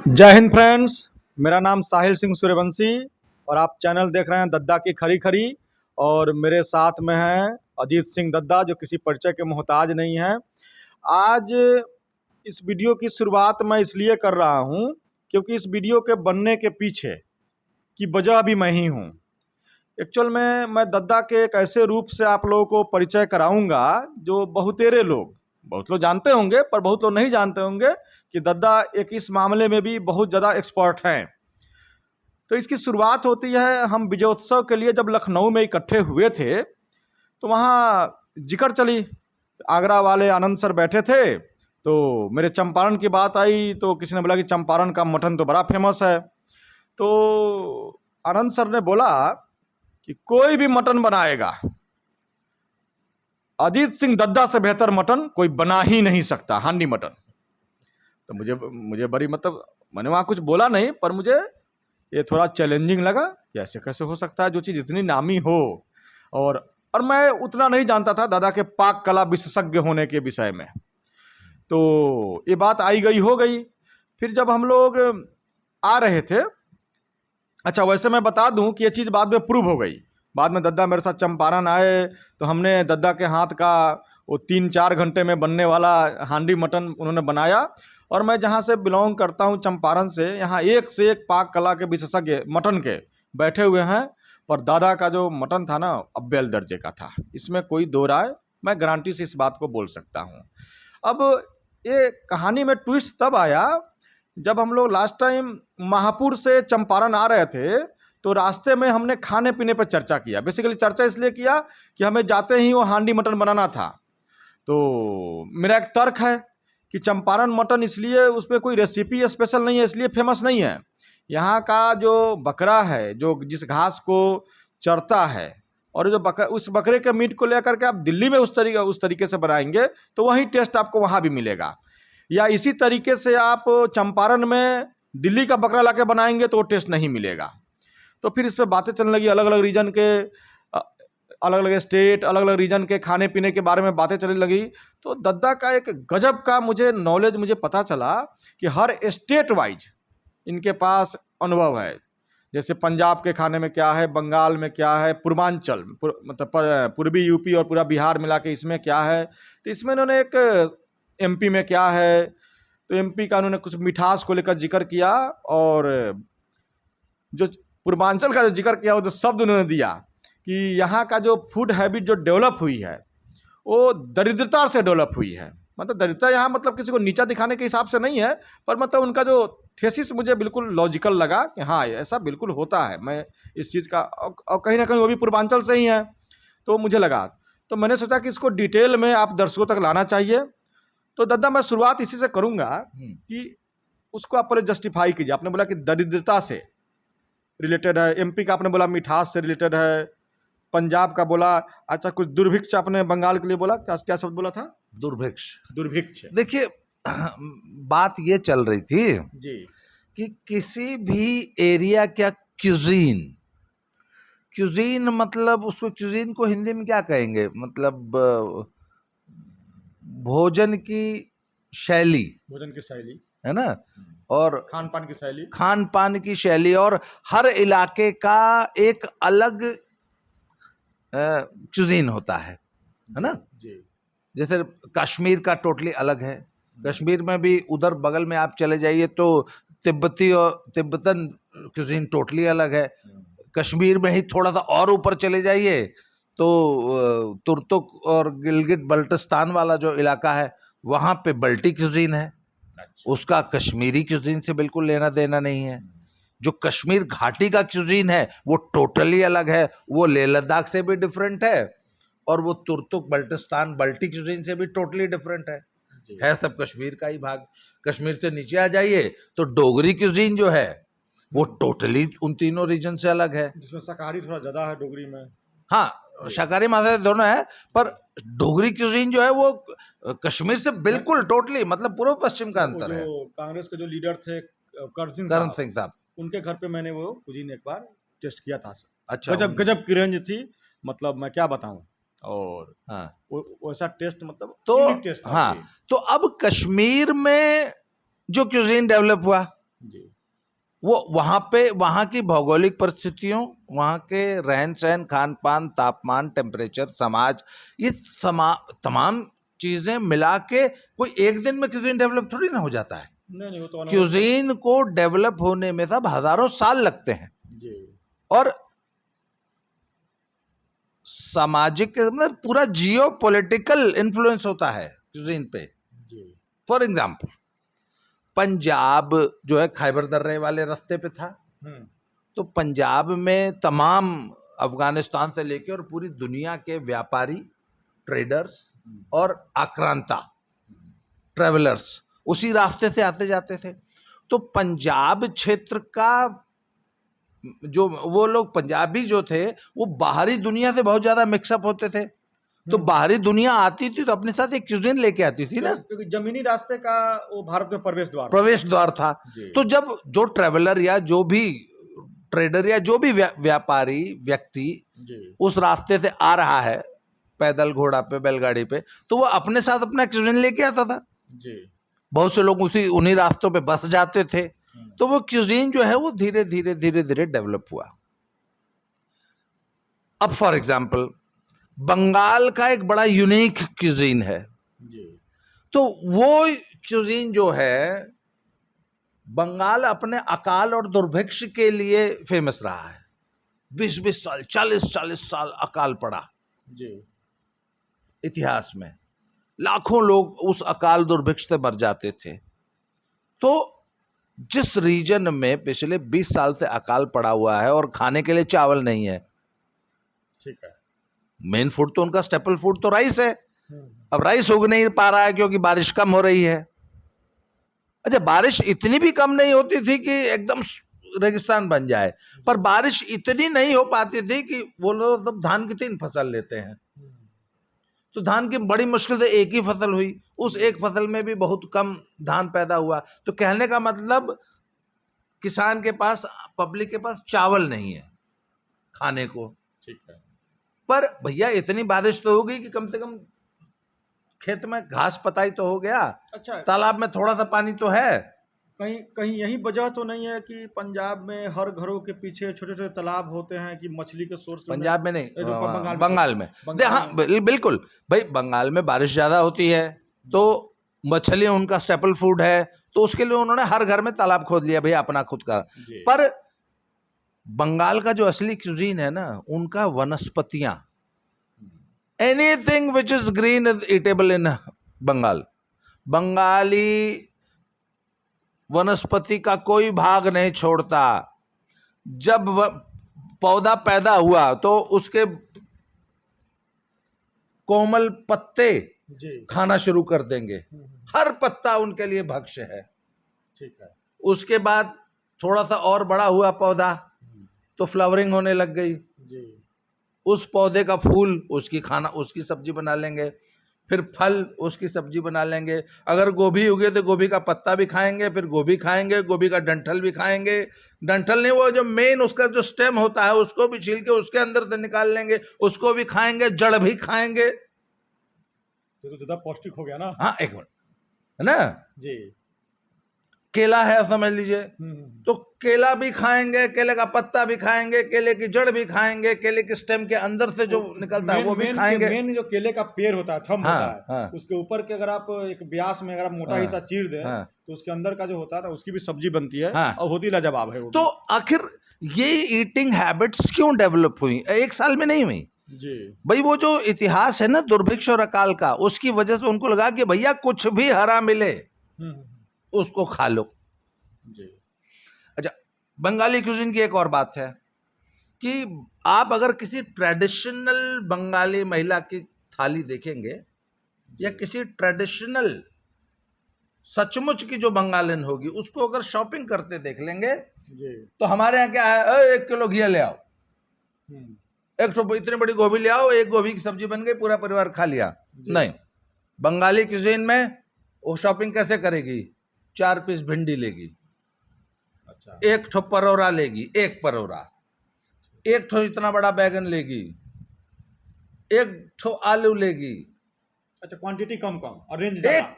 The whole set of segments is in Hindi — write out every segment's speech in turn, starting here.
जय हिंद फ्रेंड्स। मेरा नाम साहिल सिंह सूर्यवंशी और आप चैनल देख रहे हैं दद्दा की खरी खरी। और मेरे साथ में हैं अजीत सिंह दद्दा, जो किसी परिचय के मोहताज नहीं हैं। आज इस वीडियो की शुरुआत मैं इसलिए कर रहा हूं क्योंकि इस वीडियो के बनने के पीछे की वजह भी मैं ही हूं। एक्चुअल में मैं दद्दा के एक ऐसे रूप से आप लोगों को परिचय कराऊंगा जो बहुत लोग जानते होंगे, पर बहुत लोग नहीं जानते होंगे कि दद्दा एक इस मामले में भी बहुत ज़्यादा एक्सपर्ट हैं। तो इसकी शुरुआत होती है, हम विजयोत्सव के लिए जब लखनऊ में इकट्ठे हुए थे तो वहाँ जिक्र चली, आगरा वाले आनंद सर बैठे थे तो मेरे चंपारण की बात आई तो किसी ने बोला कि चंपारण का मटन तो बड़ा फेमस है। तो आनंद सर ने बोला कि कोई भी मटन बनाएगा, अजीत सिंह दद्दा से बेहतर मटन कोई बना ही नहीं सकता, हांडी मटन। तो मुझे बड़ी मैंने वहाँ कुछ बोला नहीं, पर मुझे ये थोड़ा चैलेंजिंग लगा कि ऐसे कैसे हो सकता है जो चीज़ इतनी नामी हो। और मैं उतना नहीं जानता था दादा के पाक कला विशेषज्ञ होने के विषय में। तो ये बात आई गई हो गई। फिर जब हम लोग आ रहे थे, अच्छा वैसे मैं बता दूं कि ये चीज़ बाद में प्रूव हो गई। बाद में दद्दा मेरे साथ चंपारण आए तो हमने दद्दा के हाथ का वो 3-4 घंटे में बनने वाला हांडी मटन उन्होंने बनाया। और मैं जहाँ से बिलोंग करता हूँ, चंपारण से, यहाँ एक से एक पाक कला के विशेषज्ञ मटन के बैठे हुए हैं। पर दादा का जो मटन था ना, अव्वल दर्जे का था, इसमें कोई दो राय, मैं गारंटी से इस बात को बोल सकता हूँ। अब ये कहानी में ट्विस्ट तब आया जब हम लोग लास्ट टाइम महापुर से चंपारण आ रहे थे तो रास्ते में हमने खाने पीने पर चर्चा किया। बेसिकली चर्चा इसलिए किया कि हमें जाते ही वो हांडी मटन बनाना था। तो मेरा एक तर्क है कि चंपारण मटन इसलिए उसमें कोई रेसिपी स्पेशल नहीं है, इसलिए फेमस नहीं है। यहाँ का जो बकरा है, जो जिस घास को चरता है, और जो उस बकरे के मीट को लेकर के आप दिल्ली में उस तरीके से बनाएंगे तो वही टेस्ट आपको वहाँ भी मिलेगा। या इसी तरीके से आप चंपारण में दिल्ली का बकरा लाके बनाएंगे तो वो टेस्ट नहीं मिलेगा। तो फिर इस पर बातें चलने लगी, अलग अलग रीजन के, अलग अलग स्टेट, अलग अलग रीजन के खाने पीने के बारे में बातें चलने लगी। तो दद्दा का एक गजब का मुझे पता चला कि हर स्टेट वाइज इनके पास अनुभव है। जैसे पंजाब के खाने में क्या है, बंगाल में क्या है, पूर्वांचल मतलब पूर्वी यूपी और पूरा बिहार मिला के इसमें क्या है। तो इसमें इन्होंने एक एमपी में क्या है, तो एमपी का उन्होंने कुछ मिठास को लेकर जिक्र किया। और जो पूर्वांचल का जो जिक्र किया, वो जो शब्द उन्होंने दिया कि यहाँ का जो फूड हैबिट जो डेवलप हुई है वो दरिद्रता से डेवलप हुई है। मतलब दरिद्रता यहाँ मतलब किसी को नीचा दिखाने के हिसाब से नहीं है, पर मतलब उनका जो थेसिस मुझे बिल्कुल लॉजिकल लगा कि हाँ ऐसा बिल्कुल होता है। मैं इस चीज़ का, और कहीं ना कहीं वो भी पूर्वांचल से ही है, तो मुझे लगा। तो मैंने सोचा कि इसको डिटेल में आप दर्शकों तक लाना चाहिए। तो दद्दा मैं शुरुआत इसी से करूँगा कि उसको आप पहले जस्टिफाई कीजिए। आपने बोला कि दरिद्रता से रिलेटेड है, एमपी का आपने बोला मिठास से रिलेटेड है, पंजाब का बोला, अच्छा कुछ दुर्भिक्ष आपने बंगाल के लिए बोला, क्या क्या शब्द बोला था? दुर्भिक्ष। देखिए, बात ये चल रही थी जी कि किसी भी एरिया का क्यूजीन मतलब उसको क्यूजीन को हिंदी में क्या कहेंगे, मतलब भोजन की शैली है ना, और खान पान की शैली, और हर इलाके का एक अलग क्यूजीन होता है ना। जी जैसे कश्मीर का टोटली अलग है। कश्मीर में भी उधर बगल में आप चले जाइए तो तिब्बतन क्यूजीन टोटली अलग है। कश्मीर में ही थोड़ा सा और ऊपर चले जाइए तो तुर्तुक और गिलगित बल्टिस्तान वाला जो इलाका है वहां पे बल्टी क्यूजीन है। उसका कश्मीरी क्यूजीन से बिल्कुल लेना देना नहीं है। जो कश्मीर घाटी का क्यूजीन है वो टोटली अलग है, वो लेह लद्दाख से भी डिफरेंट है, और वो तुर्तुक बल्टिस्तान बल्टी क्यूजीन से भी टोटली डिफरेंट है सब कश्मीर का ही भाग। कश्मीर से नीचे आ जाइए तो डोगरी क्यूजीन जो है वो टोटली उन तीनों रीजन से अलग है, जिसमें शाकाहारी थोड़ा ज्यादा है डोगरी में। हाँ, शाकाहारी मांसाहारी दोनों है, पर डोगरी क्यूजीन जो है वो कश्मीर से बिल्कुल टोटली मतलब पूर्व पश्चिम का अंतर है। कांग्रेस के जो लीडर थे करण सिंह साहब, उनके घर पे मैंने वो कुजीन एक बार टेस्ट किया था। अच्छा, गजब की रेंज थी, मतलब मैं क्या बताऊं। और हाँ, वैसा टेस्ट, मतलब तो टेस्ट हाँ, तो अब कश्मीर में जो क्यूजीन डेवलप हुआ जी वो वहां की भौगोलिक परिस्थितियों, वहां के रहन सहन, खान पान, तापमान, टेम्परेचर, समाज, ये तमाम चीजें मिला के कोई एक दिन में क्यूजीन डेवलप थोड़ी ना हो जाता है। नहीं वो तो क्यूजीन को डेवलप होने में साहब हजारों साल लगते हैं। जी और सामाजिक मतलब पूरा जियो पॉलिटिकल इन्फ्लुएंस होता है क्यूजीन पे। जी फॉर एग्जाम्पल, पंजाब जो है खैबर दर्रे वाले रास्ते पे था, तो पंजाब में तमाम अफगानिस्तान से लेके और पूरी दुनिया के व्यापारी, ट्रेडर्स और आक्रांता ट्रेवलर्स उसी रास्ते से आते जाते थे। तो पंजाब क्षेत्र का जो वो लोग पंजाबी जो थे वो बाहरी दुनिया से बहुत ज्यादा मिक्सअप होते थे। तो बाहरी दुनिया आती थी तो अपने साथ एक क्यूजिन लेके आती थी ना, क्योंकि जमीनी रास्ते का वो भारत में प्रवेश द्वार था। जी। तो जब जो ट्रेवलर या जो भी ट्रेडर या जो भी व्यापारी व्यक्ति जी उस रास्ते से आ रहा है पैदल, घोड़ा पे, बैलगाड़ी पे, तो वो अपने साथ अपना क्यूजिन लेके आता था। जी बहुत से लोग उन्हीं रास्तों पे बस जाते थे। तो वो क्यूजीन जो है वो धीरे धीरे डेवलप हुआ। अब फॉर एग्जाम्पल बंगाल का एक बड़ा यूनिक क्यूजीन है। जी तो वो क्यूजीन जो है, बंगाल अपने अकाल और दुर्भिक्ष के लिए फेमस रहा है। 20-20 साल, 40-40 साल अकाल पड़ा जी इतिहास में, लाखों लोग उस अकाल दुर्भिक्ष से मर जाते थे। तो जिस रीजन में पिछले 20 साल से अकाल पड़ा हुआ है और खाने के लिए चावल नहीं है, ठीक है, मेन फूड तो उनका स्टेपल फूड तो राइस है। अब राइस उग नहीं पा रहा है क्योंकि बारिश कम हो रही है। अच्छा, बारिश इतनी भी कम नहीं होती थी कि एकदम रेगिस्तान बन जाए, पर बारिश इतनी नहीं हो पाती थी कि वो लोग तब धान की 3 फसल लेते हैं। तो धान की बड़ी मुश्किल से एक ही फसल हुई, उस एक फसल में भी बहुत कम धान पैदा हुआ। तो कहने का मतलब किसान के पास, पब्लिक के पास चावल नहीं है खाने को। ठीक है। पर भैया इतनी बारिश तो हो गई कि कम से कम खेत में घास पताई तो हो गया, अच्छा, तालाब में थोड़ा सा पानी तो है। कहीं कहीं यही वजह तो नहीं है कि पंजाब में हर घरों के पीछे छोटे छोटे तालाब होते हैं कि मछली के सोर्स पंजाब में नहीं, बंगाल बंगाल में। हाँ, बिल्कुल भाई, बंगाल में बारिश ज्यादा होती है तो मछलियां उनका स्टेपल फूड है, तो उसके लिए उन्होंने हर घर में तालाब खोद लिया भैया अपना खुद का। पर बंगाल का जो असली क्यूजीन है ना, उनका वनस्पतियां, anything which is green is eatable in Bengal. Bengali वनस्पति का कोई भाग नहीं छोड़ता। जब पौधा पैदा हुआ तो उसके कोमल पत्ते खाना शुरू कर देंगे। हर पत्ता उनके लिए भक्ष्य है। ठीक है। उसके बाद थोड़ा सा और बड़ा हुआ पौधा तो फ्लावरिंग होने लग गई। उस पौधे का फूल उसकी सब्जी बना लेंगे, फिर फल उसकी सब्जी बना लेंगे। अगर गोभी उगे तो गोभी का पत्ता भी खाएंगे, फिर गोभी खाएंगे, गोभी का डंठल भी खाएंगे। डंठल नहीं, वो जो मेन उसका जो स्टेम होता है उसको भी छील के उसके अंदर से निकाल लेंगे, उसको भी खाएंगे, जड़ भी खाएंगे। तो ज्यादा पौष्टिक हो गया ना। हाँ, एक मिनट, है ना जी। केला है समझ लीजिए, तो केला भी खाएंगे, केले का पत्ता भी खाएंगे, केले की जड़ भी खाएंगे, केले के स्टेम के अंदर से जो निकलता है वो भी खाएंगे। मेन जो केले का पेड़ होता है, थंब होता है, हाँ। उसके ऊपर के अगर आप एक ब्यास में अगर आप मोटा हिस्सा चीर दें तो उसके अंदर का जो होता है ना, उसकी भी सब्जी बनती है और होती लाजवाब है वो। तो आखिर ये ईटिंग हैबिट्स क्यों डेवलप हुई? एक साल में नहीं हुई जी भाई। वो जो इतिहास है ना दुर्भिक्ष और अकाल का, उसकी वजह से उनको लगा कि भैया कुछ भी हरा मिले उसको खा लो। जी। अच्छा, बंगाली क्यूजिन की एक और बात है कि आप अगर किसी ट्रेडिशनल बंगाली महिला की थाली देखेंगे या किसी ट्रेडिशनल सचमुच की जो बंगालन होगी उसको अगर शॉपिंग करते देख लेंगे जी। तो हमारे यहाँ क्या है, 1 किलो घी ले आओ, 1 इतनी बड़ी गोभी ले आओ, 1 गोभी की सब्जी बन गई, पूरा परिवार खा लिया। नहीं, बंगाली क्यूजीन में वो शॉपिंग कैसे करेगी? 4 पीस भिंडी लेगी, अच्छा, 1 ठो परोरा लेगी, 1 परोरा, 1 ठो इतना बड़ा बैगन लेगी, 1 ठो आलू लेगी। अच्छा, क्वांटिटी कम और रेंज ज्यादा।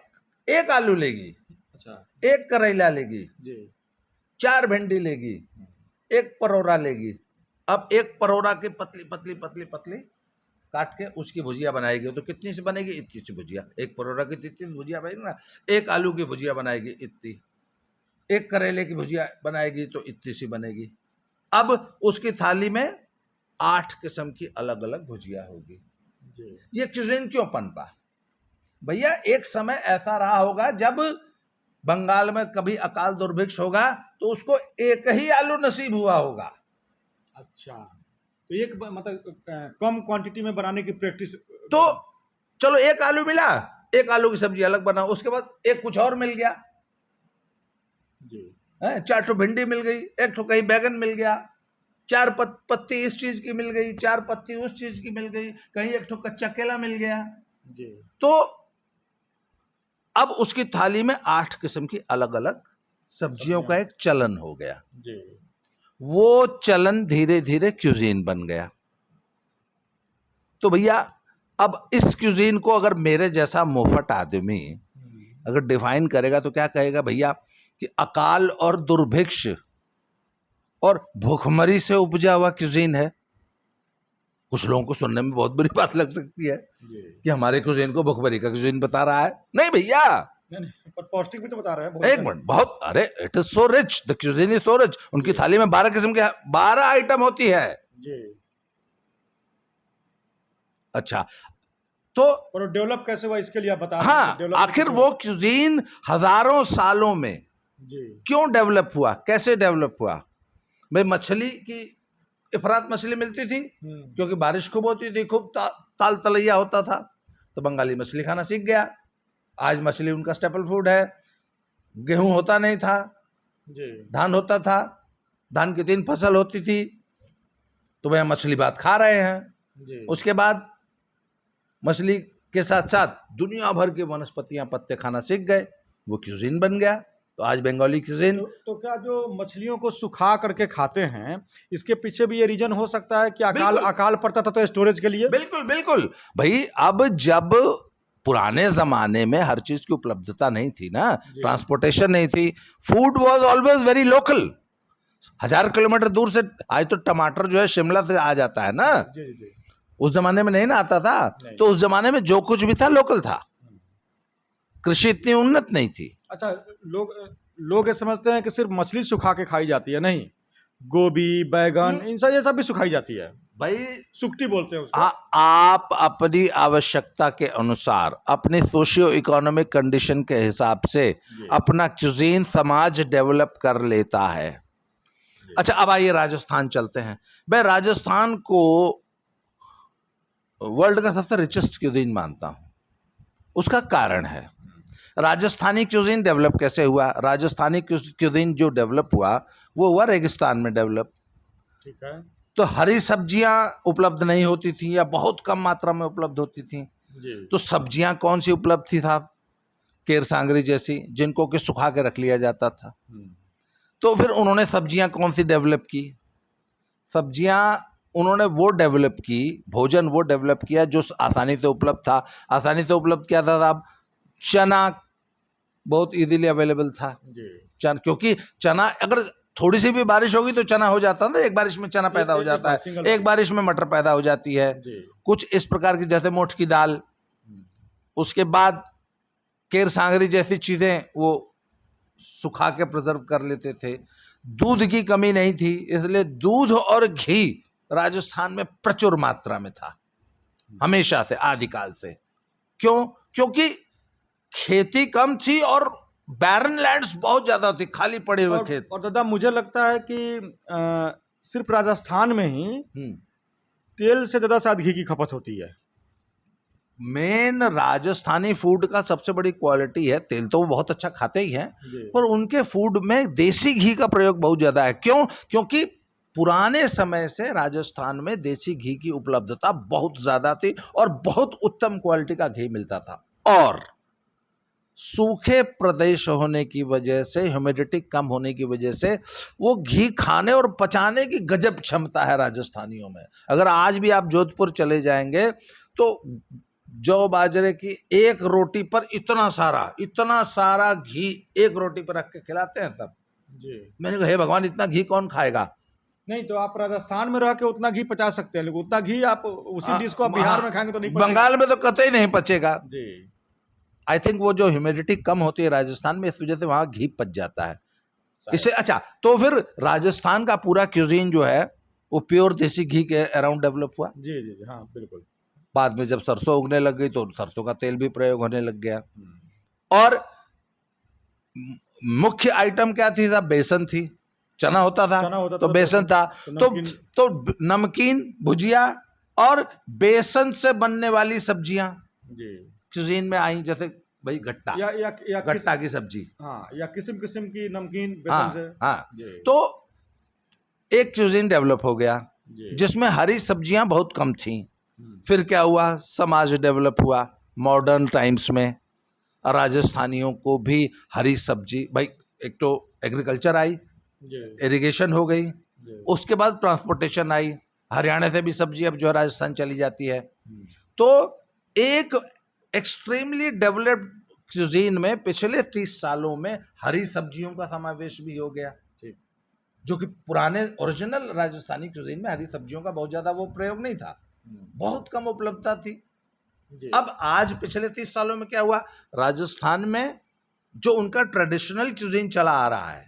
एक आलू लेगी, अच्छा, 1 करेला लेगी, जी 4 भिंडी लेगी, 1 परोरा लेगी। अब 1 परोरा की पतली पतली पतली पतली काट के उसकी भुजिया बनाएगी, तो कितनी सी बनेगी? इतनी सी भुजिया। 1 परोरा की इतनी भुजिया बनेगी ना। 1 आलू की भुजिया बनाएगी इतनी, 1 करेले की भुजिया बनाएगी तो इतनी सी बनेगी। अब उसकी थाली में 8 किस्म की अलग अलग भुजिया होगी। ये क्यूजीन क्यों पनपा? भैया एक समय ऐसा रहा होगा जब बंगाल में कभी अकाल दुर्भिक्ष होगा तो उसको एक ही आलू नसीब हुआ होगा। अच्छा, तो एक मतलब कम क्वांटिटी में बनाने की प्रैक्टिस। तो चलो 1 आलू मिला, 1 आलू की सब्जी अलग बनाओ, उसके बाद एक कुछ और मिल गया जी, 4 ठो भिंडी मिल गई, 1 ठो कहीं बैगन मिल गया, 4 पत्ती इस चीज की मिल गई, 4 पत्ती उस चीज की मिल गई, कहीं 1 ठो कच्चा केला मिल गया। जी। तो अब उसकी थाली में 8 किस्म की अलग अलग सब्जियों का एक चलन हो गया। जी। वो चलन धीरे धीरे क्यूजीन बन गया। तो भैया अब इस क्यूजीन को अगर मेरे जैसा मुफ्त आदमी अगर डिफाइन करेगा तो क्या कहेगा भैया? कि अकाल और दुर्भिक्ष और भूखमरी से उपजा हुआ क्यूजीन है। कुछ लोगों को सुनने में बहुत बुरी बात लग सकती है कि हमारे क्यूजीन को भूखमरी का क्यूजीन बता रहा है। नहीं भैया, नहीं, पर पौष्टिक भी तो बता रहे हैं। एक मिनट, बहुत, अरे it is so rich, the cuisine is so rich. उनकी थाली में 12 किस्म के 12 आइटम होती है। जी। अच्छा, तो और डेवलप कैसे हुआ इसके लिए आप बता रहे हैं? हाँ, डेवलप आखिर कैसे वो हुआ? क्यूजीन हजारों सालों में जी। क्यों डेवलप हुआ, कैसे डेवलप हुआ? भाई मछली की इफरात मछली मिलती थी क्योंकि बारिश खूब होती थी, खूब ताल तलैया होता था, तो बंगाली मछली खाना सीख गया। आज मछली उनका स्टेपल फूड है। गेहूं होता नहीं था, जी। धान होता था, धान की 3 फसल होती थी, तो वह मछली भात खा रहे हैं। जी। उसके बाद मछली के साथ साथ दुनिया भर के वनस्पतियां पत्ते खाना सीख गए, वो क्यूजीन बन गया। तो आज बंगाली क्यूजीन। तो क्या जो मछलियों को सुखा करके खाते हैं, इसके पीछे भी ये रीजन हो सकता है कि अकाल पड़ता था तो स्टोरेज के लिए? बिल्कुल बिल्कुल भाई। अब जब पुराने जमाने में हर चीज की उपलब्धता नहीं थी ना, ट्रांसपोर्टेशन नहीं थी, food was always very local. 1000 kilometre दूर से आज तो टमाटर जो है शिमला से आ जाता है ना। जी, जी। उस जमाने में नहीं ना आता था। तो उस जमाने में जो कुछ भी था लोकल था, कृषि इतनी उन्नत नहीं थी। अच्छा, लोग ये समझते हैं कि सिर्फ मछली सुखा के खाई जाती है। नहीं, गोभी, बैगन, इन सब ये सब भी सुखाई जाती है भाई। सुक्टी बोलते हैं उसको। आप अपनी आवश्यकता के अनुसार, अपनी सोशियो इकोनॉमिक कंडीशन के हिसाब से अपना क्यूजीन समाज डेवलप कर लेता है। अच्छा, अब आइए राजस्थान चलते हैं। मैं राजस्थान को वर्ल्ड का सबसे रिचेस्ट क्यूजीन मानता हूं। उसका कारण है, राजस्थानी क्यूजीन डेवलप कैसे हुआ? राजस्थानी क्यूजीन जो डेवलप हुआ वो हुआ रेगिस्तान में डेवलप। ठीक है। तो हरी सब्जियां उपलब्ध नहीं होती थी या बहुत कम मात्रा में उपलब्ध होती थी। जी। तो सब्जियां कौन सी उपलब्ध थी? था केर सांगरी जैसी, जिनको कि सुखा के रख लिया जाता था। तो फिर उन्होंने सब्जियां कौन सी डेवलप की? सब्जियां उन्होंने वो डेवलप की, भोजन वो डेवलप किया जो आसानी से उपलब्ध था। आसानी से उपलब्ध क्या था साहब? चना बहुत इजीली अवेलेबल था। चना, क्योंकि चना अगर थोड़ी सी भी बारिश होगी तो चना हो जाता है ना। एक बारिश में चना पैदा हो जाता है, एक बारिश में मटर पैदा हो जाती है। कुछ इस प्रकार की, जैसे मोठ की दाल। उसके बाद केर सांगरी जैसी चीजें वो सुखा के प्रिजर्व कर लेते थे। दूध की कमी नहीं थी, इसलिए दूध और घी राजस्थान में प्रचुर मात्रा में था हमेशा से, आदिकाल से। क्यों? क्योंकि खेती कम थी और बैरन लैंड्स बहुत ज्यादा थी, खाली पड़े हुए खेत। और दादा, मुझे लगता है कि सिर्फ राजस्थान में ही तेल से ज्यादा शायद घी की खपत होती है। मेन राजस्थानी फूड का सबसे बड़ी क्वालिटी है, तेल तो वो बहुत अच्छा खाते ही हैं, पर उनके फूड में देसी घी का प्रयोग बहुत ज्यादा है। क्यों? क्योंकि पुराने समय से राजस्थान में देसी घी की उपलब्धता बहुत ज्यादा थी और बहुत उत्तम क्वालिटी का घी मिलता था। और सूखे प्रदेश होने की वजह से, ह्यूमिडिटी कम होने की वजह से, वो घी खाने और पचाने की गजब क्षमता है राजस्थानियों में। अगर आज भी आप जोधपुर चले जाएंगे तो जौ बाजरे की एक रोटी पर इतना सारा घी एक रोटी पर रख के खिलाते हैं सब। जी। मैंने कहा हे भगवान, इतना घी कौन खाएगा? नहीं तो आप राजस्थान में रह के उतना घी पचा सकते हैं, लेकिन उतना घी आप उसी डिश को आप बिहार में खाएंगे तो नहीं पचेगा। बंगाल में तो कतई नहीं पचेगा। जी। आई थिंक वो जो ह्यूमिडिटी कम होती है राजस्थान में, इस वजह से वहां घी पच जाता है इससे। अच्छा, तो फिर राजस्थान का पूरा क्यूजीन जो है वो प्योर देसी घी के अराउंड डेवलप हुआ। जी जी जी, हाँ बिल्कुल। बाद में जब सरसों उगने लग गई तो सरसों का तेल भी प्रयोग होने लग गया। और मुख्य आइटम क्या थी? साहब बेसन थी, चना होता था, चना होता तो था, बेसन था, तो नमकीन। तो नमकीन, भुजिया और बेसन से बनने वाली सब्जियां जी। क्यूजीन में आई, जैसे भाई गट्टा, या गट्टा की सब्जी, हाँ, या किस्म किस्म की नमकीन बेसन हाँ से। हाँ। जी। तो एक क्यूजीन डेवलप हो गया जी। जिसमें हरी सब्जियां बहुत कम थी। फिर क्या हुआ? समाज डेवलप हुआ मॉडर्न टाइम्स में। राजस्थानियों को भी हरी सब्जी, भाई एक तो एग्रीकल्चर आई, जी। इरिगेशन हो गई, जी। उसके बाद ट्रांसपोर्टेशन आई, हरियाणा से भी सब्जी अब जो है राजस्थान चली जाती है। हम्म। तो एक एक्सट्रीमली डेवलप्ड क्यूजीन में पिछले 30 सालों में हरी सब्जियों का समावेश भी हो गया, ठीक। जो कि पुराने ओरिजिनल राजस्थानी क्यूजीन में हरी सब्जियों का बहुत ज्यादा वो प्रयोग नहीं था, बहुत कम उपलब्धता थी। जी। अब आज पिछले 30 सालों में क्या हुआ? राजस्थान में जो उनका ट्रेडिशनल क्यूजीन चला आ रहा है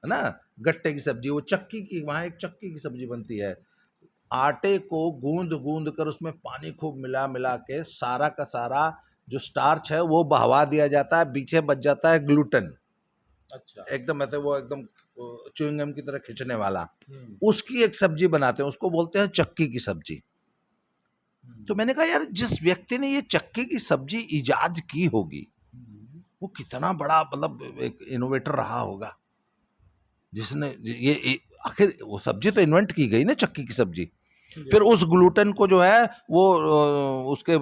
ना, गट्टे की सब्जी, वो चक्की की, वहां एक चक्की की सब्जी बनती है, आटे को गूंद गूंद कर उसमें पानी खूब मिला मिला के सारा का सारा जो स्टार्च है वो बहवा दिया जाता है, पीछे बच जाता है ग्लूटेन, अच्छा। एकदम ऐसे वो एकदम च्युइंग गम की तरह खींचने वाला, उसकी एक सब्जी बनाते हैं, उसको बोलते हैं चक्की की सब्जी। तो मैंने कहा यार, जिस व्यक्ति ने ये चक्की की सब्जी इजाद की होगी वो कितना बड़ा मतलब एक इनोवेटर रहा होगा, जिसने ये आखिर वो सब्जी तो इन्वेंट की गई ना, चक्की की सब्जी। फिर उस ग्लूटेन को जो है वो उसके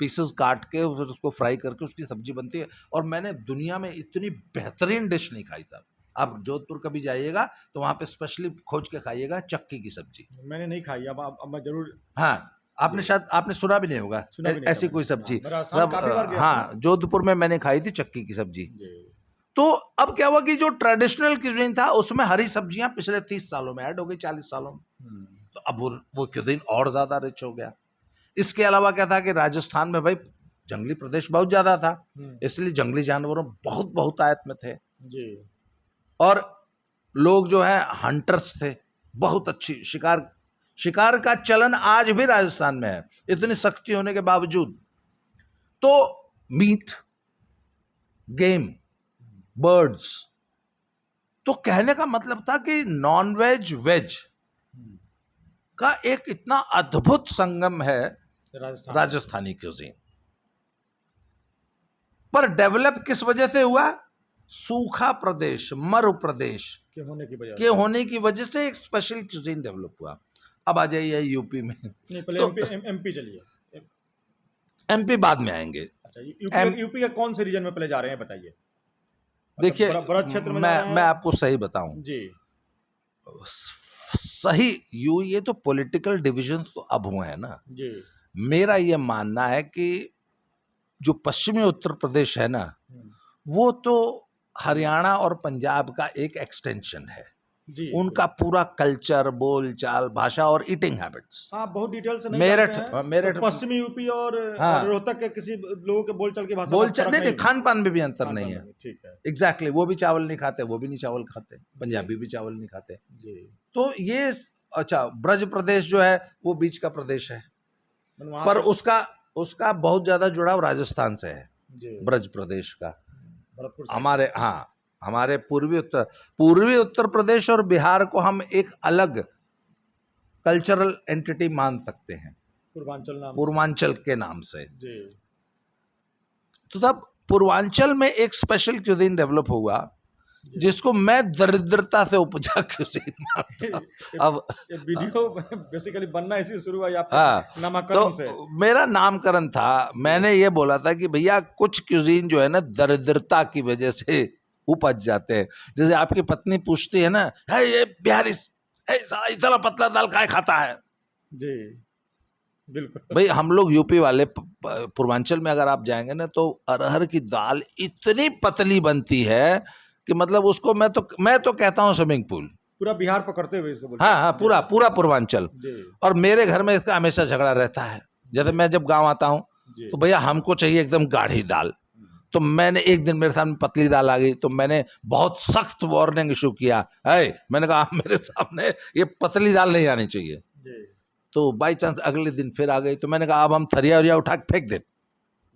पीसेस काट के फिर उसको फ्राई करके उसकी सब्जी बनती है। और मैंने दुनिया में इतनी बेहतरीन डिश नहीं खाई साहब। आप जोधपुर कभी जाइएगा तो वहां पे स्पेशली खोज के खाइएगा चक्की की सब्जी। मैंने नहीं खाई, अब मैं जरूर। हाँ, आपने शायद आपने सुना भी नहीं होगा सुना भी नहीं ऐसी था कोई मैंने। सब्जी। हाँ, मैं राजस्थान काफी बार गया हाँ, जोधपुर में मैंने खाई थी चक्की की सब्जी। जी। तो अब क्या हुआ कि जो ट्रेडिशनल क्यूजीन था उसमें हरी सब्जियां पिछले 30 सालों में ऐड हो गई, 40 सालों में। तो अब वो क्यूजीन और ज्यादा रिच हो गया। इसके अलावा क्या था कि राजस्थान में भाई जंगली प्रदेश बहुत ज्यादा था, इसलिए जंगली जानवरों बहुत बहुतायत में थे। जी। और लोग जो है हंटर्स थे, बहुत अच्छी शिकार का चलन आज भी राजस्थान में है, इतनी सख्ती होने के बावजूद। तो मीट, गेम, बर्ड्स, तो कहने का मतलब था कि नॉन वेज वेज का एक इतना अद्भुत संगम है राजस्थानी क्यूजीन। पर डेवलप किस वजह से हुआ? सूखा प्रदेश, मरु प्रदेश के होने की वजह से एक स्पेशल क्यूजीन डेवलप हुआ। अब आ जाइए यूपी में। नहीं, पहले तो एमपी चलिए। एमपी बाद में आएंगे। अच्छा, यूपी का कौन से रीजन में पहले जा रहे हैं बताइए? देखिए, बड़ा क्षेत्र में मैं आपको सही बताऊं जी। सही ये तो पॉलिटिकल डिविजन्स तो अब हुए हैं ना जी। मेरा ये मानना है कि जो पश्चिमी उत्तर प्रदेश है ना, वो तो हरियाणा और पंजाब का एक एक्सटेंशन है जी। उनका पूरा कल्चर, बोल चाल, भाषा और ईटिंग हैबिट्स। हाँ, बहुत डिटेल से नहीं मेरठ तो पश्चिमी यूपी और रोहतक के किसी लोगों के बोलचाल की भाषा नहीं, खान पान में भी अंतर नहीं है। ठीक है, एग्जैक्टली। वो भी चावल नहीं खाते, वो भी नहीं चावल खाते, पंजाबी भी चावल नहीं खाते जी। तो ये अच्छा, ब्रज प्रदेश जो है वो बीच का प्रदेश है, पर उसका बहुत ज्यादा जुड़ाव राजस्थान से है, ब्रज प्रदेश का। हमारे पूर्वी उत्तर प्रदेश और बिहार को हम एक अलग कल्चरल एंटिटी मान सकते हैं, पूर्वांचल के नाम से। तो तब पूर्वांचल में एक स्पेशल क्यूजीन डेवलप हुआ जिसको मैं दरिद्रता से उपजा क्यूजीन मानता हूं। अब वीडियो बेसिकली बनना इसी शुरू हुआ आपका नामकरण से। मेरा नामकरण था, मैंने ये बोला था कि भैया कुछ क्यूजीन जो है ना दरिद्रता की वजह से उपज जाते हैं। जैसे आपकी पत्नी पूछती है ना, है ये बिहारी इतना पतला दाल काय खाता है? जी बिल्कुल भाई, हम लोग यूपी वाले पूर्वांचल में अगर आप जाएंगे ना तो अरहर की दाल इतनी पतली बनती है कि मतलब उसको मैं तो कहता हूँ स्विमिंग पूल। पूरा बिहार पकड़ते हुए इसको बोलते हाँ हाँ, पूरा पूरा पूर्वांचल। जी और मेरे घर में इसका हमेशा झगड़ा रहता है। जैसे मैं जब गांव आता हूँ जी। तो भैया हमको चाहिए एकदम गाढ़ी दाल। तो मैंने एक दिन, मेरे सामने पतली दाल आ गई तो मैंने बहुत सख्त वार्निंग इशू किया है। मैंने कहा मेरे सामने ये पतली दाल नहीं आनी चाहिए। जी तो बाई चांस अगले दिन फिर आ गई तो मैंने कहा अब हम थरिया उरिया उठा के फेंक दे।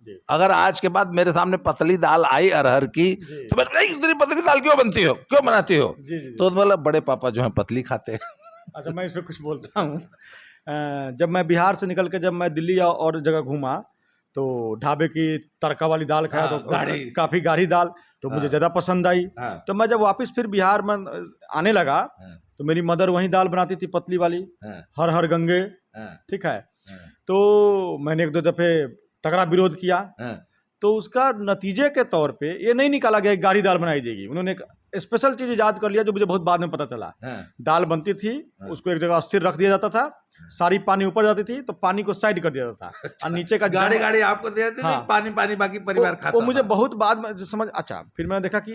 जी अगर आज के बाद मेरे सामने पतली दाल आई अरहर की जी तो मैंने नहीं, इतनी पतली दाल क्यों बनती हो, क्यों बनाती हो? जी जी। तो मतलब बड़े पापा जो है पतली खाते हैं। अच्छा, मैं इस पे कुछ बोलता हूँ। जब मैं बिहार से निकल के जब मैं दिल्ली और जगह घूमा तो ढाबे की तड़का वाली दाल खाया हाँ, तो गाढ़ी। काफ़ी गाढ़ी दाल तो मुझे हाँ। ज़्यादा पसंद आई। हाँ, तो मैं जब वापस फिर बिहार में आने लगा हाँ, तो मेरी मदर वही दाल बनाती थी पतली वाली, हाँ, हर हर गंगे, हाँ, ठीक है। हाँ, तो मैंने एक दो दफ़े तगड़ा विरोध किया हाँ, तो उसका नतीजे के तौर पे ये नहीं निकाला गया कि गाढ़ी दाल बनाई जाएगी। उन्होंने एक स्पेशल चीज़ ईजाद कर लिया जो मुझे बहुत बाद में पता चला। हाँ, दाल बनती थी, उसको एक जगह स्थिर रख दिया जाता था, सारी पानी ऊपर जाती थी तो पानी को साइड कर दिया जाता था और नीचे का गाड़ी जम- गाड़ी आपको दे देते थे, हाँ। पानी पानी बाकी परिवार खाता वो मुझे था। बहुत बाद में जो समझ अच्छा, फिर मैंने देखा कि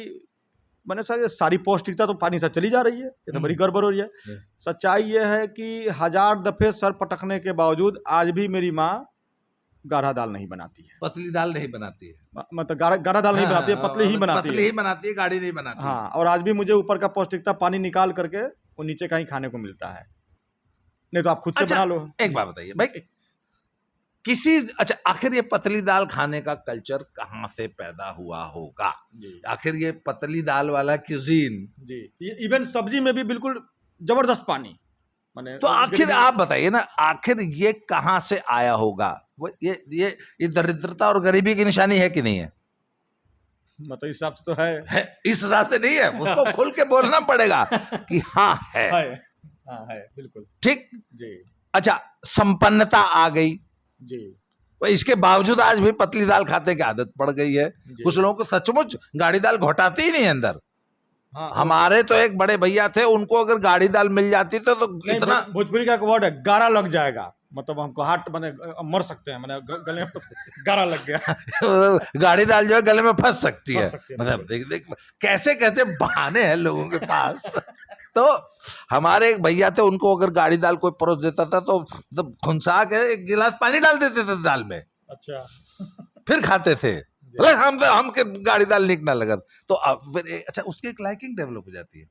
मैंने सोचा ये सारी पौष्टिकता तो पानी से चली जा रही है, ये तो बड़ी गड़बड़ हो रही है। सच्चाई ये है कि 1000 दफे सर पटकने के बावजूद आज भी मेरी माँ गाढ़ा दाल नहीं बनाती है। पतली दाल नहीं बनाती है। मतलब गाढ़ा दाल नहीं हाँ, बनाती है, पतली ही बनाती पतली है। ही बनाती है, गाढ़ी नहीं बनाती। हाँ, और आज भी मुझे ऊपर का पौष्टिकता पानी निकाल करके वो नीचे का ही खाने को मिलता है। नहीं तो आप खुद से अच्छा, बना लो। एक बात बताइए भाई, अच्छा आखिर ये पतली दाल खाने का कल्चर कहाँ से पैदा हुआ होगा? जी आखिर ये पतली दाल वाला क्यूजीन, जी, ये इवन सब्जी में भी बिल्कुल जबरदस्त पानी माने तो आखिर आप बताइए ना, आखिर ये कहाँ से आया होगा? ये दरिद्रता और गरीबी की निशानी है कि नहीं है? मतलब इस हिसाब से तो है। इस हिसाब से नहीं है, उसको खुल के बोलना पड़ेगा कि हाँ है। हाँ है बिल्कुल। ठीक। जी अच्छा, संपन्नता आ गई, जी इसके बावजूद आज भी पतली दाल खाते की आदत पड़ गई है। जी। कुछ लोगों को सचमुच गाढ़ी दाल घोटाती ही नहीं है अंदर। हाँ, हमारे तो एक बड़े भैया थे, उनको अगर गाढ़ी दाल मिल जाती तो नहीं, इतना भोजपुरी का एक वर्ड है गारा लग जाएगा, मतलब हमको हार्ट माने मर सकते हैं, माने गले में गारा लग गया। गाढ़ी दाल जो है गले में फंस सकती है। फंस सकती है, मतलब देख देख कैसे कैसे बहाने हैं लोगों के पास। तो हमारे एक भैया थे, उनको अगर गाढ़ी दाल कोई परोस देता था तो मतलब खुनसा के एक गिलास पानी डाल देते थे दाल में, अच्छा फिर खाते थे। बोले हम के गाढ़ी दाल निक ना लगत तो अब फिर अच्छा उसकी एक लाइकिंग डेवलप हो जाती है।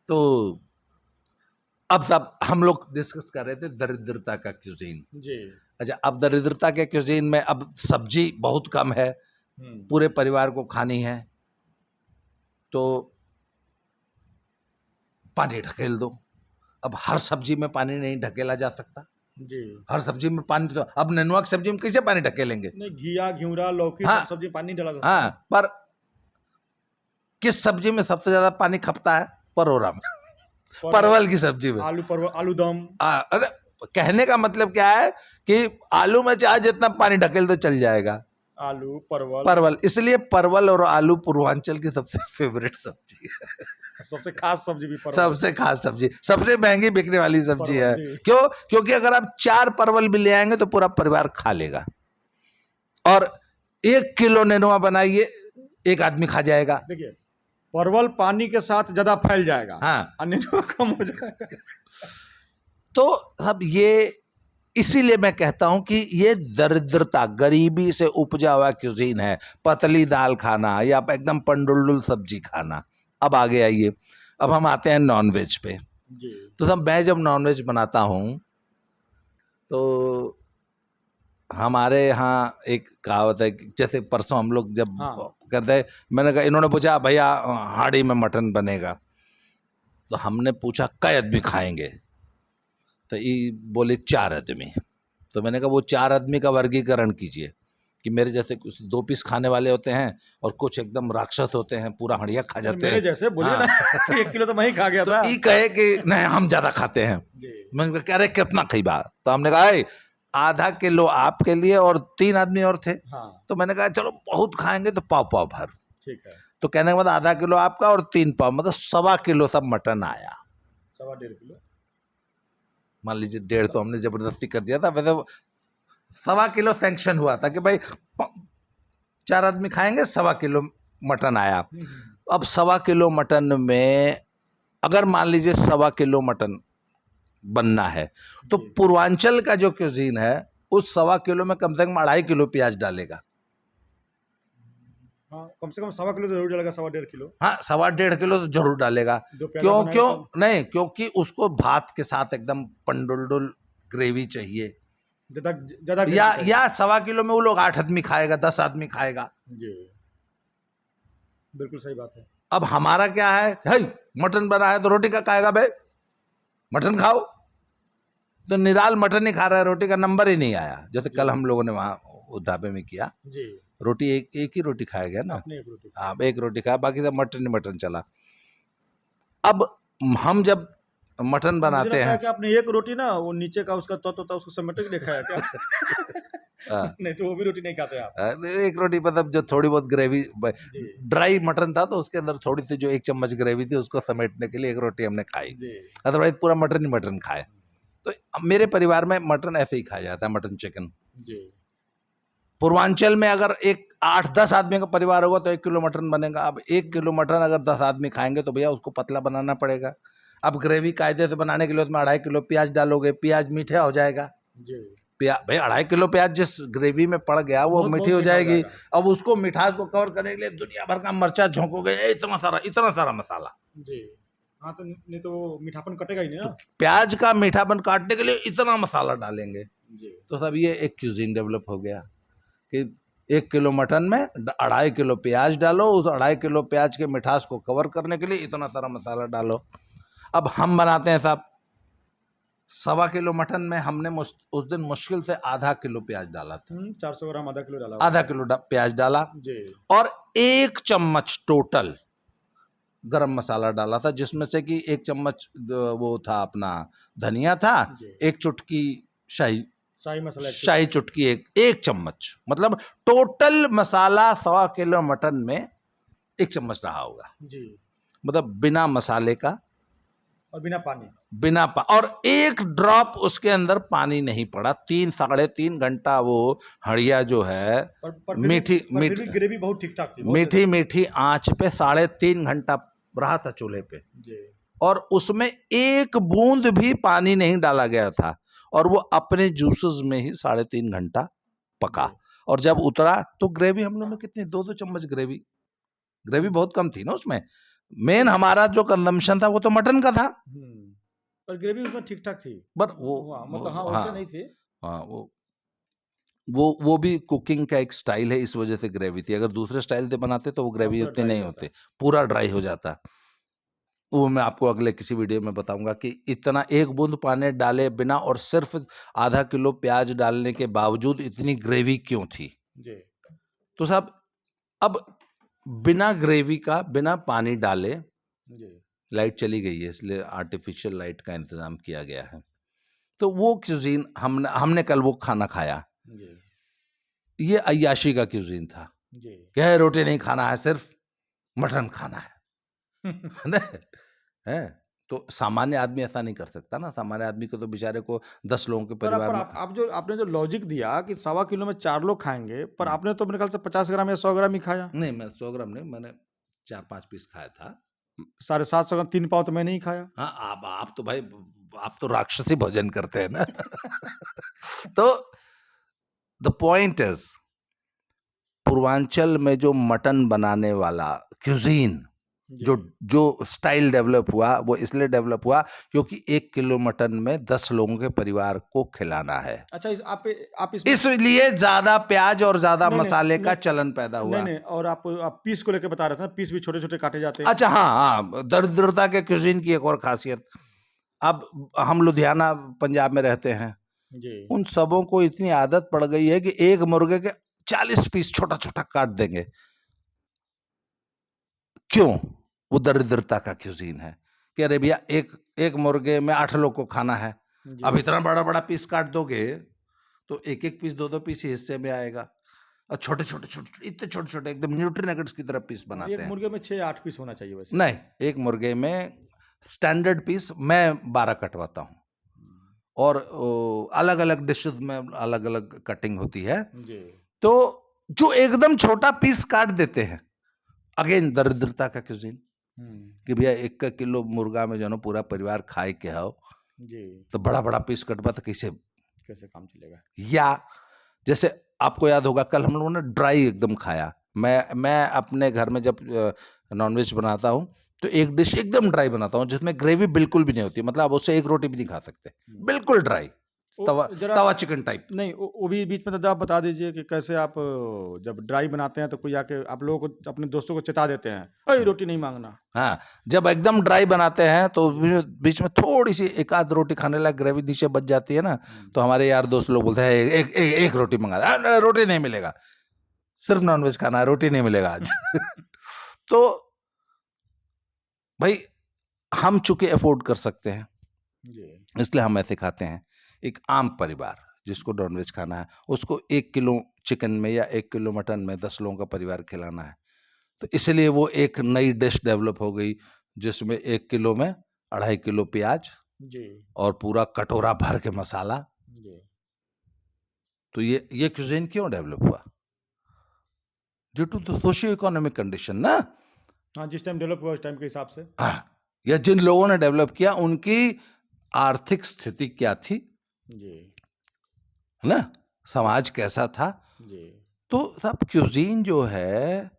तो अब सब हम लोग डिस्कस कर रहे थे दरिद्रता का क्यूजीन। जी अच्छा, अब दरिद्रता के क्यूजीन में अब सब्जी बहुत कम है, पूरे परिवार को खानी है, तो पानी ढकेल दो। अब हर सब्जी में पानी नहीं ढकेला जा सकता। जी, हर सब्जी में पानी तो अब नेनुआ की सब्जी में कैसे पानी ढकेलेंगे? नहीं घिया घिउरा लौकी हाँ, सब सब्जी पानी डाला जाता हाँ, पर किस सब्जी में सबसे ज्यादा पानी खपता है? परोरा में, है। परवल की सब्जी में। परवल आलू दम। अरे कहने का मतलब क्या है कि आलू में चाहे जितना पानी ढकेल दो चल जाएगा। आलू परवल परवल, इसलिए परवल और आलू पूर्वांचल की सबसे फेवरेट सब्जी है। सबसे खास सब्जी भी परवल। सबसे खास सब्जी, सबसे महंगी बिकने वाली सब्जी परवल, है। जी। क्यों? क्योंकि अगर आप 4 परवल भी ले आएंगे तो पूरा परिवार खा लेगा, और 1 किलो नेनुआ बनाइए, एक आदमी खा जाएगा। देखिए, परवल पानी के साथ ज्यादा फैल जाएगा, हाँ, और नेनुआ कम हो जाएगा। तो अब ये इसीलिए मैं कहता हूं कि ये दरिद्रता, गरीबी से उपजा हुआ क्यूजीन है, पतली दाल खाना या एकदम पंडुल्लुल सब्जी खाना। अब आगे आइए, अब हम आते हैं नॉनवेज पे। जी तो सब मैं जब नॉनवेज बनाता हूं तो हमारे यहाँ एक कहावत है कि जैसे परसों हम लोग जब हाँ। करते हैं, मैंने कहा, इन्होंने पूछा भैया हांडी में मटन बनेगा, तो हमने पूछा कै आदमी खाएंगे, तो ये बोले 4 आदमी। तो मैंने कहा वो 4 आदमी का वर्गीकरण कीजिए कि मेरे जैसे कुछ 2 पीस खाने वाले होते हैं और कुछ एकदम राक्षस होते हैं, पूरा हड़िया खा जाते मेरे हैं। जैसे बोलिए हाँ। ना। 1 किलो तो मैं ही खा गया तो था। ये कहे कि नहीं हम ज्यादा खाते हैं। जी मैंने कहा कह रहे कितना खइबा? तो हमने कहा आधा किलो आपके लिए और 3 आदमी और थे। हाँ तो मैंने कहा चलो बहुत खाएंगे तो पाव पाव भर। ठीक है, तो कहने के बाद आधा किलो आपका और 3 पाव, मतलब 1.25 किलो सब मटन आया। 1.5 किलो। मान लीजिए 1.5 तो हमने जबरदस्ती कर दिया था, वैसे 1.25 किलो सैंक्शन हुआ था कि भाई 4 आदमी खाएंगे, 1.25 किलो मटन आया। अब 1.25 किलो मटन में अगर मान लीजिए 1.25 किलो मटन बनना है तो जी। पूर्वांचल का जो क्यूजीन है उस 1.25 किलो में कम से कम 2.5 किलो प्याज डालेगा। हाँ, कम से कम 1.25 किलो तो जरूर डालेगा, 1.25 किलो। हाँ, 1.25 किलो तो जरूर डालेगा। दो प्याजा क्यों बनाएगा क्यों तो नहीं, क्योंकि उसको भात के साथ एकदम पंडुलडुल ग्रेवी चाहिए। ज्यादा ज्यादा या ग्रेवी चाहिए। 1.25 किलो में वो लोग 8 आदमी खाएगा, 10 आदमी खाएगा। जी, बिल्कुल सही बात है। अब हमारा क्या है मटन बना है तो रोटी का खाएगा भाई, मटन खाओ। तो निराल मटन ही खा रहा है, रोटी का नंबर ही नहीं आया। जैसे जी। कल हम लोगों ने वहां उस ढाबे में किया, जी, रोटी एक ही रोटी खाया गया ना। आपने एक रोटी। आप एक रोटी खाया, बाकी सब मटन ही मटन चला। अब हम जब मटन मुझे बनाते लगता है हैं कि आपने एक रोटी ना वो नीचे का उसका तत्व होता है उसको समेट के देखा है क्या? हाँ, नहीं तो वो भी रोटी नहीं खाते आप। एक रोटी मतलब जो थोड़ी बहुत ग्रेवी, जी। ड्राई मटन था तो उसके अंदर थोड़ी सी जो 1 चम्मच ग्रेवी थी उसको समेटने के लिए एक रोटी हमने खाई। जी। अदरवाइज पूरा मटन ही मटन खाए। तो मेरे परिवार में मटन ऐसे ही खाया जाता है, मटन चिकन। जी। पूर्वांचल में अगर एक 8-10 आदमी का परिवार होगा तो 1 किलो मटन बनेगा। अब 1 किलो मटन अगर 10 आदमी खाएंगे तो भैया उसको पतला बनाना पड़ेगा। अब ग्रेवी कायदे से बनाने के लिए उसमें 2.5 किलो प्याज डालोगे, प्याज मीठा हो जाएगा। जी। भाई 2.5 किलो प्याज जिस ग्रेवी में पड़ गया वो बहुत मीठी बहुत हो मीठा हो जाएगी। जाएगा। अब उसको मिठास को कवर करने के लिए दुनिया भर का मर्चा झोंकोगे, इतना सारा मसाला। जी। हाँ, तो नहीं तो वो मीठापन कटेगा ही नहीं तो ना। प्याज का मीठापन काटने के लिए इतना मसाला डालेंगे। जी। तो सब ये एक क्यूजीन डेवलप हो गया कि 1 किलो मटन में 2.5 किलो प्याज डालो, उस 2.5 किलो प्याज के मिठास को कवर करने के लिए इतना सारा मसाला डालो। अब हम बनाते हैं साहब 1.25 किलो मटन में हमने उस दिन मुश्किल से आधा किलो प्याज डाला था। 400 ग्राम आधा किलो डाला आधा किलो प्याज डाला जी। और 1 चम्मच टोटल गरम मसाला डाला था, जिसमें से कि 1 चम्मच वो था अपना धनिया था, जी। 1 चुटकी शाही शाही मसाला शाही चुटकी, एक चम्मच, मतलब टोटल मसाला 1.25 किलो मटन में 1 चम्मच रहा होगा। जी। मतलब बिना मसाले का, और बिना पानी। और 1 ड्रॉप उसके अंदर पानी नहीं पड़ा। 3-3.5 घंटा वो हड़िया जो है मीठी ग्रेवी बहुत ठीक ठाक थी, बहुत मीठी आंच पे 3.5 घंटा रहा था चूल्हे पे। जी। और उसमें 1 बूंद भी पानी नहीं डाला गया था और वो अपने जूसेस में ही 3.5 घंटा पका। और जब उतरा तो ग्रेवी हम लोगों ने कितनी 2-2 चम्मच ग्रेवी बहुत कम थी ना उसमें। मेन हमारा जो कंजम्पशन था वो तो मटन का था। पर ग्रेवी उसमें ठीक ठाक थी। पर वो मतलब हाँ वैसे नहीं थी। हाँ वो भी कुकिंग का एक स्टाइल है, इस वजह से ग्रेवी थी। अगर दूसरे स्टाइल से बनाते तो वो ग्रेवी उतनी नहीं होती, पूरा ड्राई हो जाता। वो मैं आपको अगले किसी वीडियो में बताऊंगा कि इतना 1 बूंद पानी डाले बिना और सिर्फ आधा किलो प्याज डालने के बावजूद इतनी ग्रेवी क्यों थी। जी। तो साहब अब बिना ग्रेवी का, बिना पानी डाले, जी। लाइट चली गई है इसलिए आर्टिफिशियल लाइट का इंतजाम किया गया है। तो वो क्यूजीन हमने कल वो खाना खाया। जी। ये अय्याशी का क्यूजीन था। जी। क्या रोटी नहीं खाना है, सिर्फ मटन खाना है। है तो सामान्य आदमी ऐसा नहीं कर सकता ना। सामान्य आदमी को तो बेचारे को 10 लोगों के परिवार में आपने जो लॉजिक दिया कि 1.25 किलो में 4 लोग खाएंगे, पर आपने तो मेरे ख्याल से 50 ग्राम या 100 ग्राम ही खाया। नहीं, मैं 100 ग्राम नहीं, मैंने 4-5 पीस खाया था। 750 ग्राम 3 पाव तो मैंने ही खाया। हाँ, आप तो भाई आप तो राक्षसी भोजन करते हैं ना। तो द पॉइंट इज, पूर्वांचल में जो मटन बनाने वाला क्यूजीन, जो स्टाइल डेवलप हुआ, वो इसलिए डेवलप हुआ क्योंकि 1 किलो मटन में 10 लोगों के परिवार को खिलाना है। अच्छा, आप इसलिए ज्यादा प्याज और ज्यादा मसाले का चलन पैदा हुआ। नहीं, और आप पीस को लेकर बता रहे थे ना, पीस भी छोटे छोटे काटे जाते हैं। अच्छा, हाँ, दरिद्रता के क्यूजीन की एक और खासियत। अब हम लुधियाना पंजाब में रहते हैं जी। उन सबों को इतनी आदत पड़ गई है कि एक मुर्गे के 40 पीस छोटा छोटा काट देंगे। क्यों? वो दरिद्रता का क्यूजीन है कि अरे भैया एक मुर्गे में 8 लोग को खाना है। अब इतना बड़ा बड़ा पीस काट दोगे तो एक एक पीस 2-2 पीस ही हिस्से में आएगा। और छोटे छोटे इतने छोटे छोटे एकदम न्यूट्री नगेट्स की तरह पीस बनाते हैं। एक मुर्गे में 6-8 पीस होना चाहिए वैसे। नहीं, एक मुर्गे में स्टैंडर्ड पीस मैं 12 कटवाता हूँ और अलग अलग डिशेस में अलग अलग कटिंग होती है। जी। तो जो एकदम छोटा पीस काट देते हैं, अगेन दरिद्रता का क्यूजीन हम्म, कि भैया 1 किलो मुर्गा में जो है ना पूरा परिवार खाए के हो, जी, तो बड़ा बड़ा पीस कटवा तो कैसे। कैसे काम चलेगा? या जैसे आपको याद होगा कल हम लोगों ने ड्राई एकदम खाया। मैं अपने घर में जब नॉनवेज बनाता हूँ तो एक डिश एकदम ड्राई बनाता हूँ जिसमें ग्रेवी बिल्कुल भी नहीं होती, मतलब आप उससे एक रोटी भी नहीं खा सकते, बिल्कुल ड्राई, वो तवा जरा तवा चिकन टाइप। नहीं, वो भी बीच में दादा आप बता दीजिए कि कैसे आप जब ड्राई बनाते हैं तो कोई आके आप लोगों को, अपने दोस्तों को चेता देते हैं, अरे रोटी नहीं मांगना। हाँ, जब एकदम ड्राई बनाते हैं तो बीच में थोड़ी सी एक आध रोटी खाने लायक ग्रेवी नीचे बच जाती है ना, तो हमारे यार दोस्त लोग बोलते हैं एक रोटी मंगा दे। "नहीं, रोटी नहीं मिलेगा, सिर्फ नॉनवेज खाना है, रोटी नहीं मिलेगा आज।" तो भाई हम चूंकि अफोर्ड कर सकते हैं जी, इसलिए हम ऐसे खाते हैं। एक आम परिवार जिसको नॉनवेज खाना है उसको 1 किलो चिकन में या 1 किलो मटन में 10 लोगों का परिवार खिलाना है, तो इसलिए वो एक नई डिश डेवलप हो गई जिसमें 1 किलो में 2.5 किलो प्याज जी, और पूरा कटोरा भर के मसाला। जी, तो ये क्यूजीन क्यों डेवलप हुआ? Due to the socio economic condition ना। हाँ, जिस टाइम डेवलप हुआ उस टाइम के हिसाब से। हाँ, या जिन लोगों ने डेवलप किया उनकी आर्थिक स्थिति क्या थी, जी, है ना, समाज कैसा था। जी, तो साहब क्यूजीन जो है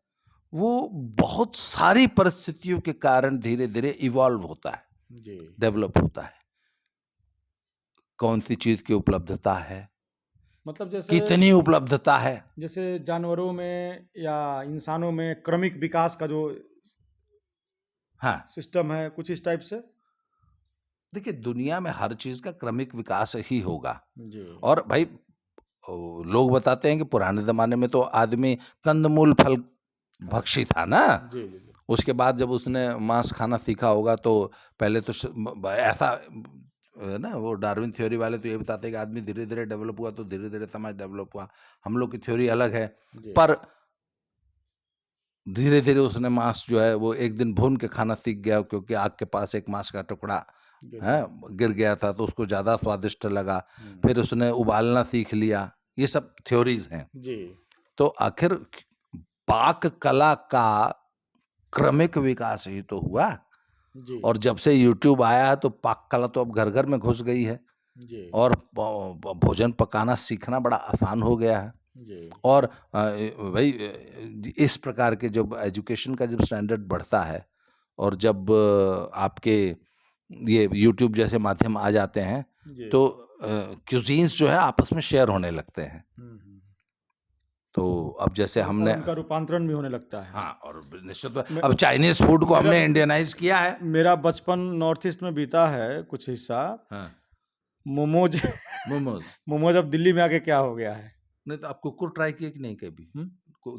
वो बहुत सारी परिस्थितियों के कारण धीरे धीरे इवॉल्व होता है, जी, डेवलप होता है। कौन सी चीज की उपलब्धता है, मतलब जैसे कितनी उपलब्धता है। जैसे जानवरों में या इंसानों में क्रमिक विकास का जो हाँ, सिस्टम है, कुछ इस टाइप से। देखिए दुनिया में हर चीज का क्रमिक विकास ही होगा। जी, और भाई लोग बताते हैं कि पुराने जमाने में तो आदमी कंदमूल फल भक्षी था ना। जी, जी, जी, उसके बाद जब उसने मांस खाना सीखा होगा तो पहले तो ऐसा ना, वो डार्विन थ्योरी वाले तो ये बताते हैं कि आदमी धीरे धीरे डेवलप हुआ तो धीरे धीरे समाज डेवलप हुआ। हम लोग की थ्योरी अलग है। जी, पर धीरे धीरे उसने मांस जो है वो एक दिन भून के खाना सीख गया क्योंकि आग के पास एक मांस का टुकड़ा गिर है गया। गिर गया था तो उसको ज्यादा स्वादिष्ट लगा। हम्म, फिर उसने उबालना सीख लिया। ये सब थ्योरीज हैं। जी, तो आखिर पाक कला का क्रमिक विकास ही तो हुआ। जी, और जब से यूट्यूब आया है तो पाक कला तो अब घर घर में घुस गई है जी, और भोजन पकाना सीखना बड़ा आसान हो गया है। जी, और भाई इस प्रकार के जब एजुकेशन का जब स्टैंडर्ड बढ़ता है और जब आपके ये यूट्यूब जैसे माध्यम आ जाते हैं जी, तो क्यूजीन्स जो है आपस में शेयर होने लगते हैं। तो अब जैसे और हमने, उनका रूपांतरण भी होने लगता है। हाँ, और निश्चित मैं अब चाइनीज फूड को मेरा हमने इंडियनाइज किया है। मेरा बचपन नॉर्थ ईस्ट में बीता है कुछ हिस्सा। हाँ, मोमोज मोमोज। मोमोज अब दिल्ली में आके क्या हो गया है? नहीं तो आप कुकुर ट्राई किए कि नहीं कभी? हम्म?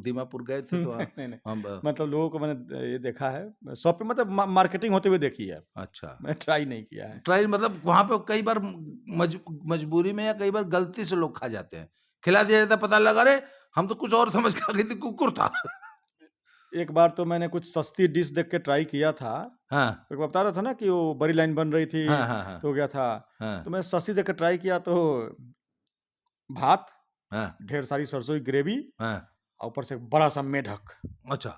दीमापुर गए थे तो नहीं, नहीं, नहीं। हम मतलब लोगों को मैंने ये देखा है शॉप पे, मतलब मार्केटिंग होते हुए देखी है। अच्छा, मैंने ट्राई नहीं किया है। ट्राई मतलब वहां पे कई बार मजबूरी में या कई बार गलती से लोग खा जाते हैं। खिला दिया जाता है, पता लगा अरे हम तो कुछ और समझ के आ गए थे, कुकुर था। एक बार तो मैंने कुछ सस्ती डिश देख के ट्राई किया था। हाँ, एक बार बता रहा था ना कि वो बड़ी लाइन बन रही थी हाँ, हाँ, हाँ, तो हो गया था। तो हाँ, मैं सस्ती देख के ट्राई किया तो भात, हाँ, ढेर सारी सरसों की ग्रेवी हाँ, और ऊपर से एक बड़ा सा मेढक अच्छा,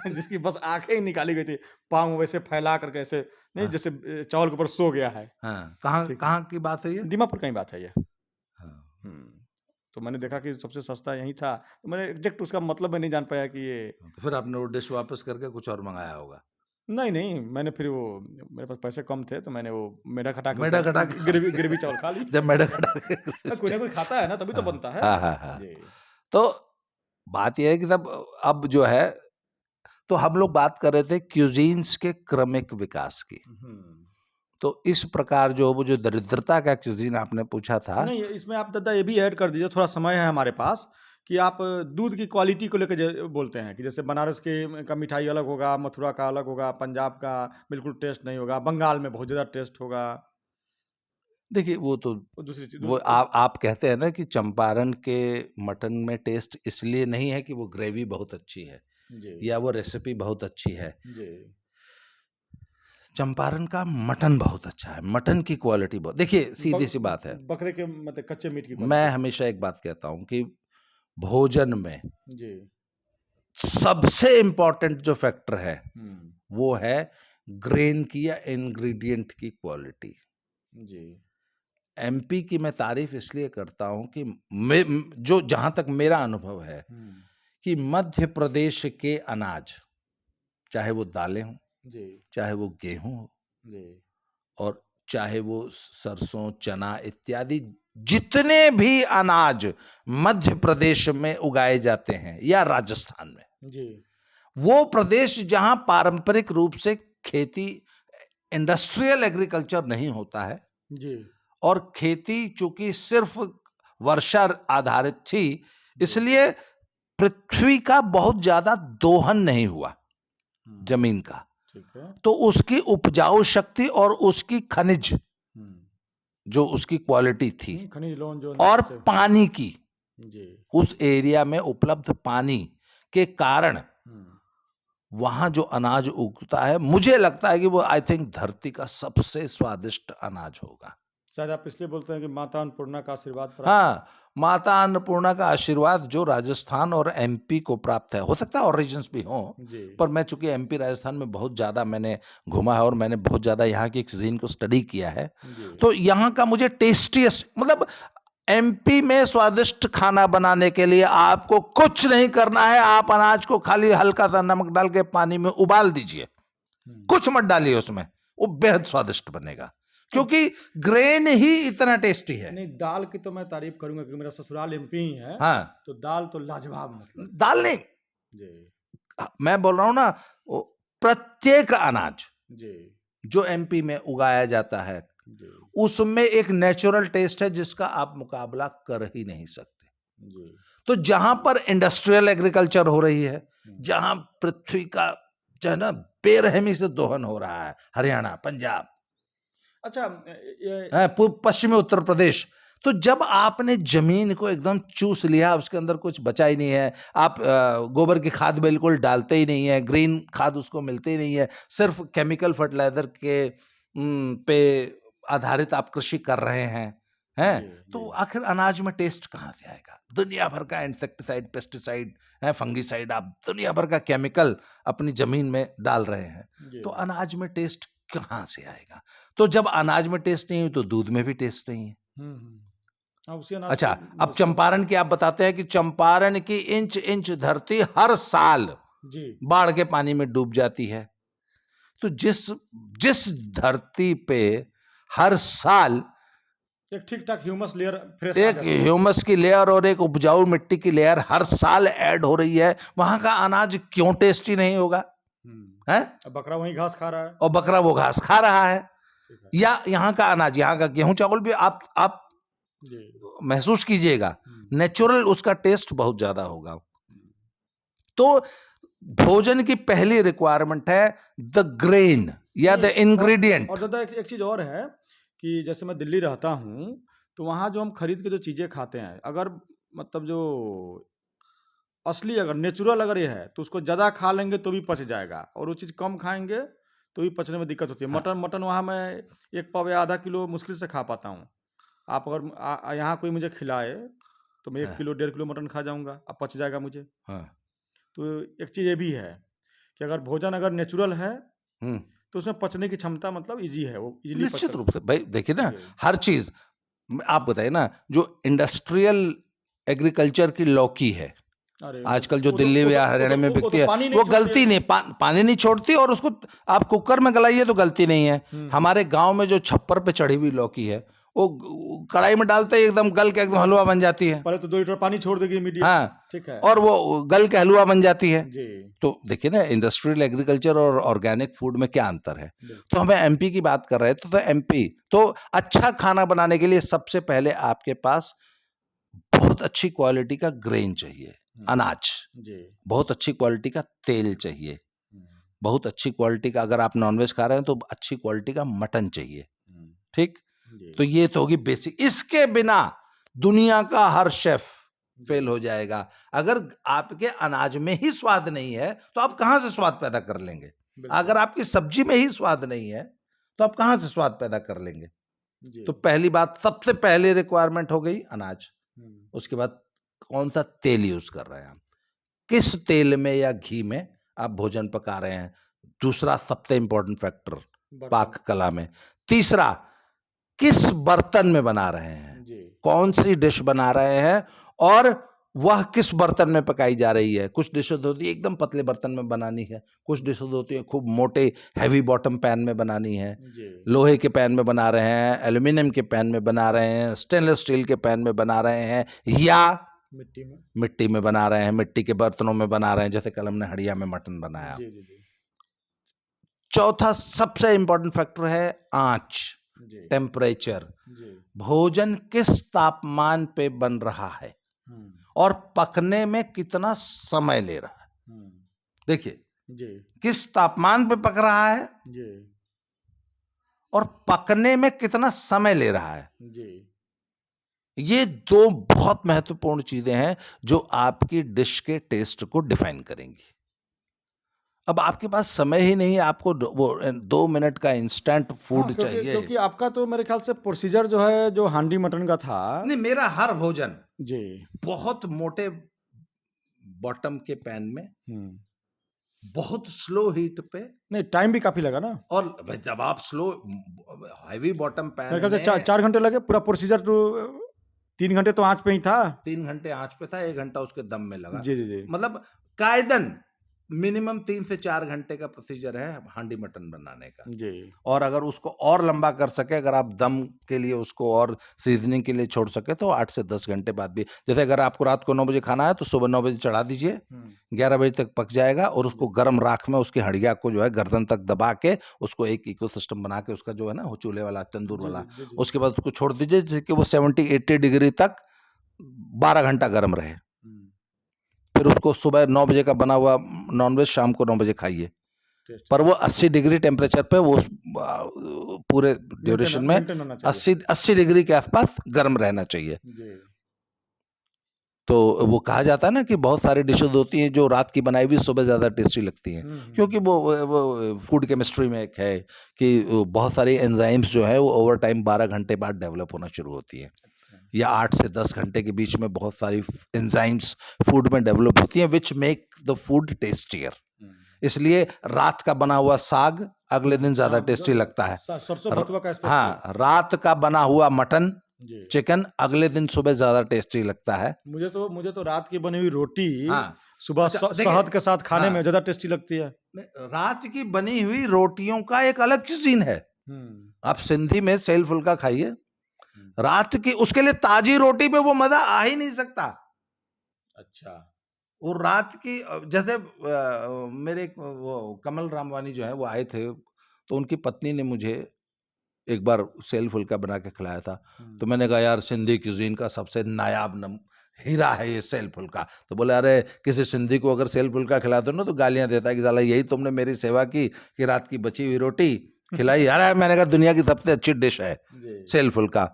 जिसकी बस आंखें ही निकाली गई थी, पाँव वैसे फैला करके ऐसे, नहीं हाँ, जैसे चावल के ऊपर सो गया है। हाँ, कहाँ ठीक है, कहाँ की बात है ये? दीमापुर का ही बात है ये। हाँ, तो मैंने देखा कि सबसे सस्ता यहीं था, तो मैंने एग्जैक्ट उसका मतलब मैं नहीं जान पाया कि ये, तो फिर आपने वो डिश वापस करके कुछ और मंगाया होगा। नहीं, नहीं, मैंने फिर वो, मेरे पास पैसे कम थे तो मैंने वो मेढक हटा के मेढक ऊपर हटा के खा ग्रेवी लिया। ग्रेवी चावल खा ली। जब मेढक हटा के कोई ना कोई खाता है ना, तभी तो हाँ, बनता है। हाँ, हाँ, हाँ। जी। तो बात यह है कि तब अब जो है तो हम लोग बात कर रहे थे क्यूजीन्स के क्रमिक विकास की। हुँ। तो इस प्रकार जो वो जो दरिद्रता का क्यूजीन आपने पूछा था। नहीं, इसमें आप दादा ये भी ऐड कर दीजिए, थोड़ा समय है हमारे पास, कि आप दूध की क्वालिटी को लेके बोलते हैं कि जैसे बनारस के का मिठाई अलग होगा, मथुरा का अलग होगा, पंजाब का बिल्कुल टेस्ट नहीं होगा, बंगाल में बहुत ज़्यादा टेस्ट होगा। देखिए वो तो और दूसरी चीज़ वो आप कहते हैं ना कि चंपारण के मटन में टेस्ट इसलिए नहीं है कि वो ग्रेवी बहुत अच्छी है जी, या वो रेसिपी बहुत अच्छी है। जी। चंपारण का मटन बहुत अच्छा है, मटन की क्वालिटी बहुत, देखिए सीधी सी बात है। बकरे के मतलब कच्चे मीट की मैं क्वालिटी। हमेशा एक बात कहता हूं कि भोजन में जी, सबसे इंपॉर्टेंट जो फैक्टर है हम्म, वो है ग्रेन की या इंग्रेडिएंट की क्वालिटी। जी, एमपी की मैं तारीफ इसलिए करता हूं कि जो जहां तक मेरा अनुभव है कि मध्य प्रदेश के अनाज, चाहे वो दालें हों, जी, चाहे वो गेहूं हो, जी, और चाहे वो सरसों, चना इत्यादि जितने भी अनाज मध्य प्रदेश में उगाए जाते हैं या राजस्थान में, जी, वो प्रदेश जहां पारंपरिक रूप से खेती, इंडस्ट्रियल एग्रीकल्चर नहीं होता है, जी, और खेती चूंकि सिर्फ वर्षा आधारित थी, इसलिए पृथ्वी का बहुत ज्यादा दोहन नहीं हुआ जमीन का, ठीक है, तो उसकी उपजाऊ शक्ति और उसकी खनिज, जो उसकी क्वालिटी थी, खनिज लोन जो और नीचे- पानी की, जी, उस एरिया में उपलब्ध पानी के कारण वहां जो अनाज उगता है, मुझे लगता है कि वो आई थिंक धरती का सबसे स्वादिष्ट अनाज होगा। शायद आप इसलिए बोलते हैं कि माता अन्नपूर्णा का आशीर्वाद प्राप्त- हाँ, माता अन्नपूर्णा का आशीर्वाद जो राजस्थान और एमपी को प्राप्त है, हो सकता है और रीजन्स भी हों, जी, पर मैं चूंकि एमपी राजस्थान में बहुत ज्यादा मैंने घूमा है और मैंने बहुत ज्यादा यहाँ की cuisine को स्टडी किया है, जी, तो यहाँ का मुझे टेस्टीएस्ट, मतलब एमपी में स्वादिष्ट खाना बनाने के लिए आपको कुछ नहीं करना है, आप अनाज को खाली हल्का सा नमक डाल के पानी में उबाल दीजिए, कुछ मत डालिए उसमें, वो बेहद स्वादिष्ट बनेगा, क्योंकि ग्रेन ही इतना टेस्टी है। नहीं, दाल की तो मैं तारीफ करूंगा क्योंकि मेरा ससुराल एमपी ही है, हाँ, तो दाल तो लाजवाब, मतलब दाल नहीं, जी, मैं बोल रहा हूं ना, वो प्रत्येक अनाज जी, जो एमपी में उगाया जाता है, जी, उसमें एक नेचुरल टेस्ट है जिसका आप मुकाबला कर ही नहीं सकते। जी, तो जहां पर इंडस्ट्रियल एग्रीकल्चर हो रही है, जहां पृथ्वी का जो है ना बेरहमी से दोहन हो रहा है, हरियाणा, पंजाब, अच्छा, ये पश्चिमी उत्तर प्रदेश, तो जब आपने जमीन को एकदम चूस लिया, उसके अंदर कुछ बचा ही नहीं है, आप गोबर की खाद बिल्कुल डालते ही नहीं है, ग्रीन खाद उसको मिलती ही नहीं है, सिर्फ केमिकल फर्टिलाइजर के पे आधारित आप कृषि कर रहे हैं, जी, तो जी, आखिर अनाज में टेस्ट कहाँ से आएगा? दुनिया भर का इंसेक्टिसाइड, पेस्टिसाइड है, फंगिसाइड, आप दुनिया भर का केमिकल अपनी जमीन में डाल रहे हैं, जी, तो अनाज में टेस्ट कहाँ से आएगा? तो जब अनाज में टेस्ट नहीं है तो दूध में भी टेस्ट नहीं है। हाँ, उसी अनाज अच्छा, को- अब चंपारण की आप बताते हैं कि चंपारण की इंच इंच धरती हर साल जी, बाढ़ के पानी में डूब जाती है, तो जिस जिस धरती पे हर साल एक ठीक ठाक ह्यूमस लेयर फ्रेश आ एक जाती है। ह्यूमस की लेयर और एक उपजाऊ मिट्टी की लेयर हर साल ऐड हो रही है, वहां का अनाज क्यों टेस्टी नहीं होगा? हैं? अब बकरा वहीं घास खा रहा है, और बकरा वो घास खा रहा है। ठीक है, या यहाँ का अनाज, यहाँ का गेहूं चावल भी आप जी, महसूस कीजिएगा, नेचुरल उसका टेस्ट बहुत ज्यादा होगा। तो भोजन की पहली रिक्वायरमेंट है द ग्रेन या द नहीं, इंग्रेडिएंट। और दादा एक चीज़ और है कि जैसे मैं दिल्ली रहता हूँ, तो वहाँ जो हम खरीद के जो चीज़ें खाते हैं, अगर मतलब जो असली अगर नेचुरल अगर ये है तो उसको ज़्यादा खा लेंगे तो भी पच जाएगा, और वो चीज़ कम खाएंगे तो भी पचने में दिक्कत होती है। मटन मटन वहाँ मैं 1 पाव या आधा किलो मुश्किल से खा पाता हूँ। आप अगर यहाँ कोई मुझे खिलाए तो मैं 1 किलो 1.5 किलो मटन खा जाऊँगा, अब पच जाएगा मुझे। हाँ, तो एक चीज़ ये भी है कि अगर भोजन अगर नेचुरल है हम्म, तो उसमें पचने की क्षमता मतलब ईज़ी है, वो ईज़िली पच निश्चित सकता रूप से भाई, देखिए ना, जी। हर चीज आप बताइए ना, जो इंडस्ट्रियल एग्रीकल्चर की लौकी है अरे आजकल जो वो तो दिल्ली वो तो या वो हरियाणा तो में वो बिकती तो है, पानी नहीं वो छोड़ती गलती है। नहीं, पानी नहीं छोड़ती, और उसको आप कुकर में गलाइए तो गलती नहीं है। हमारे गांव में जो छप्पर पे चढ़ी हुई लौकी है, वो कढ़ाई में डालते ही एकदम गल के एकदम हलवा बन जाती है। पहले तो 2 लीटर पानी छोड़ देगी इमीडिएट, हाँ, ठीक है। और वो गल के हलवा बन जाती है। जी, तो देखिए ना, इंडस्ट्रियल एग्रीकल्चर और ऑर्गेनिक फूड में क्या अंतर है। बिल्कुल। तो हमें एमपी की बात कर रहे थे, तो एमपी तो अच्छा खाना बनाने के लिए सबसे पहले आपके पास बहुत अच्छी क्वालिटी का ग्रेन चाहिए, अनाज, जी, बहुत अच्छी क्वालिटी का तेल चाहिए, बहुत अच्छी क्वालिटी का, अगर आप नॉनवेज खा रहे हैं तो अच्छी क्वालिटी का मटन चाहिए, ठीक। जी, तो ये तो होगी बेसिक, इसके बिना दुनिया का हर शेफ फेल हो जाएगा। अगर आपके अनाज में ही स्वाद नहीं है तो आप कहां से स्वाद पैदा कर लेंगे? बिल्कुल। अगर आपकी सब्जी में ही स्वाद नहीं है तो आप कहां से स्वाद पैदा कर लेंगे? जी, तो पहली बात, सबसे पहली रिक्वायरमेंट हो गई अनाज। उसके बाद कौन सा तेल यूज कर रहे हैं हम? किस तेल में या घी में आप भोजन पका रहे हैं, दूसरा सबसे इंपॉर्टेंट फैक्टर पाक कला में। तीसरा, किस बर्तन में बना रहे हैं, जी कौन सी डिश बना रहे हैं और वह किस बर्तन में पकाई जा रही है। कुछ डिशेज होती है एकदम पतले बर्तन में बनानी है, कुछ डिशेज होती है खूब मोटे हैवी बॉटम पैन में बनानी है। जी लोहे के पैन में बना रहे हैं, एल्यूमिनियम के पैन में बना रहे हैं, स्टेनलेस स्टील के पैन में बना रहे हैं, या मिट्टी में बना रहे हैं, मिट्टी के बर्तनों में बना रहे हैं, जैसे कल हमने हड़िया में मटन बनाया। जी जी जी चौथा सबसे इंपॉर्टेंट फैक्टर है आंच, जी टेम्परेचर। जी भोजन किस तापमान पे बन रहा है और पकने में कितना समय ले रहा है। देखिए, जी किस तापमान पे पक रहा है जी और पकने में कितना समय ले रहा है। जी ये दो बहुत महत्वपूर्ण चीजें हैं जो आपकी डिश के टेस्ट को डिफाइन करेंगी। अब आपके पास समय ही नहीं है, आपको वो 2 मिनट का इंस्टेंट फूड चाहिए। क्योंकि आपका तो मेरे ख्याल से प्रोसीजर जो है, जो हांडी मटन का था। नहीं, मेरा हर भोजन जी बहुत मोटे बॉटम के पैन में, बहुत स्लो हीट पे। नहीं, टाइम भी काफी लगा ना। और भाई जब आप स्लो हैवी बॉटम पैन मेरे ख्याल से में 4 घंटे लगे पूरा प्रोसीजर तो। 3 घंटे तो आंच पे ही था। 3 घंटे आंच पे था, 1 घंटा उसके दम में लगा। जी जी जी मतलब कायदन मिनिमम 3 से 4 घंटे का प्रोसीजर है हांडी मटन बनाने का। जी और अगर उसको और लंबा कर सके, अगर आप दम के लिए उसको और सीजनिंग के लिए छोड़ सके, तो 8 से 10 घंटे बाद भी, जैसे अगर आपको रात को 9 बजे खाना है तो सुबह 9 बजे चढ़ा दीजिए, 11 बजे तक पक जाएगा। और उसको गर्म राख में उसकी हड़िया को जो है गर्दन तक दबा के उसको एक इकोसिस्टम बना के, उसका जो है ना वो चूल्हे वाला तंदूर वाला, उसके बाद उसको छोड़ दीजिए जिससे कि वो 70-80 डिग्री तक 12 घंटा गर्म रहे। फिर उसको सुबह 9 बजे का बना हुआ नॉनवेज शाम को 9 बजे खाइए, पर वो 80 डिग्री टेम्परेचर पे वो पूरे ड्यूरेशन में 80 डिग्री के आसपास गर्म रहना चाहिए। तो वो कहा जाता है ना कि बहुत सारी डिशेज होती हैं जो रात की बनाई हुई सुबह ज़्यादा टेस्टी लगती हैं, क्योंकि वो फूड केमिस्ट्री में एक है कि बहुत सारी एंजाइम्स जो है वो ओवर टाइम 12 घंटे बाद डेवलप होना शुरू होती हैं, या 8 से 10 घंटे के बीच में बहुत सारी एंजाइम्स फूड में डेवलप होती हैं which make the food tastier. इसलिए रात का बना हुआ साग अगले दिन ज्यादा टेस्टी लगता है। सरसों बथुआ का हाँ, रात का बना हुआ मटन चिकन अगले दिन सुबह ज्यादा टेस्टी लगता है। मुझे तो रात की बनी हुई रोटी सुबह अच्छा, शहद के साथ खाने में ज्यादा टेस्टी लगती है। रात की बनी हुई रोटियों का एक अलग सीन है। आप सिंधी में सेल फुल्का खाइए, रात की उसके लिए ताजी रोटी पे वो मजा आ ही नहीं सकता। अच्छा, वो रात की, जैसे मेरे वो कमल रामवानी जो है वो आए थे, तो उनकी पत्नी ने मुझे एक बार सेल फुल्का बना के खिलाया था। तो मैंने कहा यार सिंधी क्यूजीन का सबसे नायाब हीरा है ये सेल फुल्का। तो बोले अरे किसी सिंधी को अगर सेल फुल्का खिला दो ना तो गालियां देता है कि साला यही तुमने मेरी सेवा की कि रात की बची हुई रोटी खिलाई। यार मैंने कहा दुनिया की सबसे अच्छी डिश है सेल फुल्का।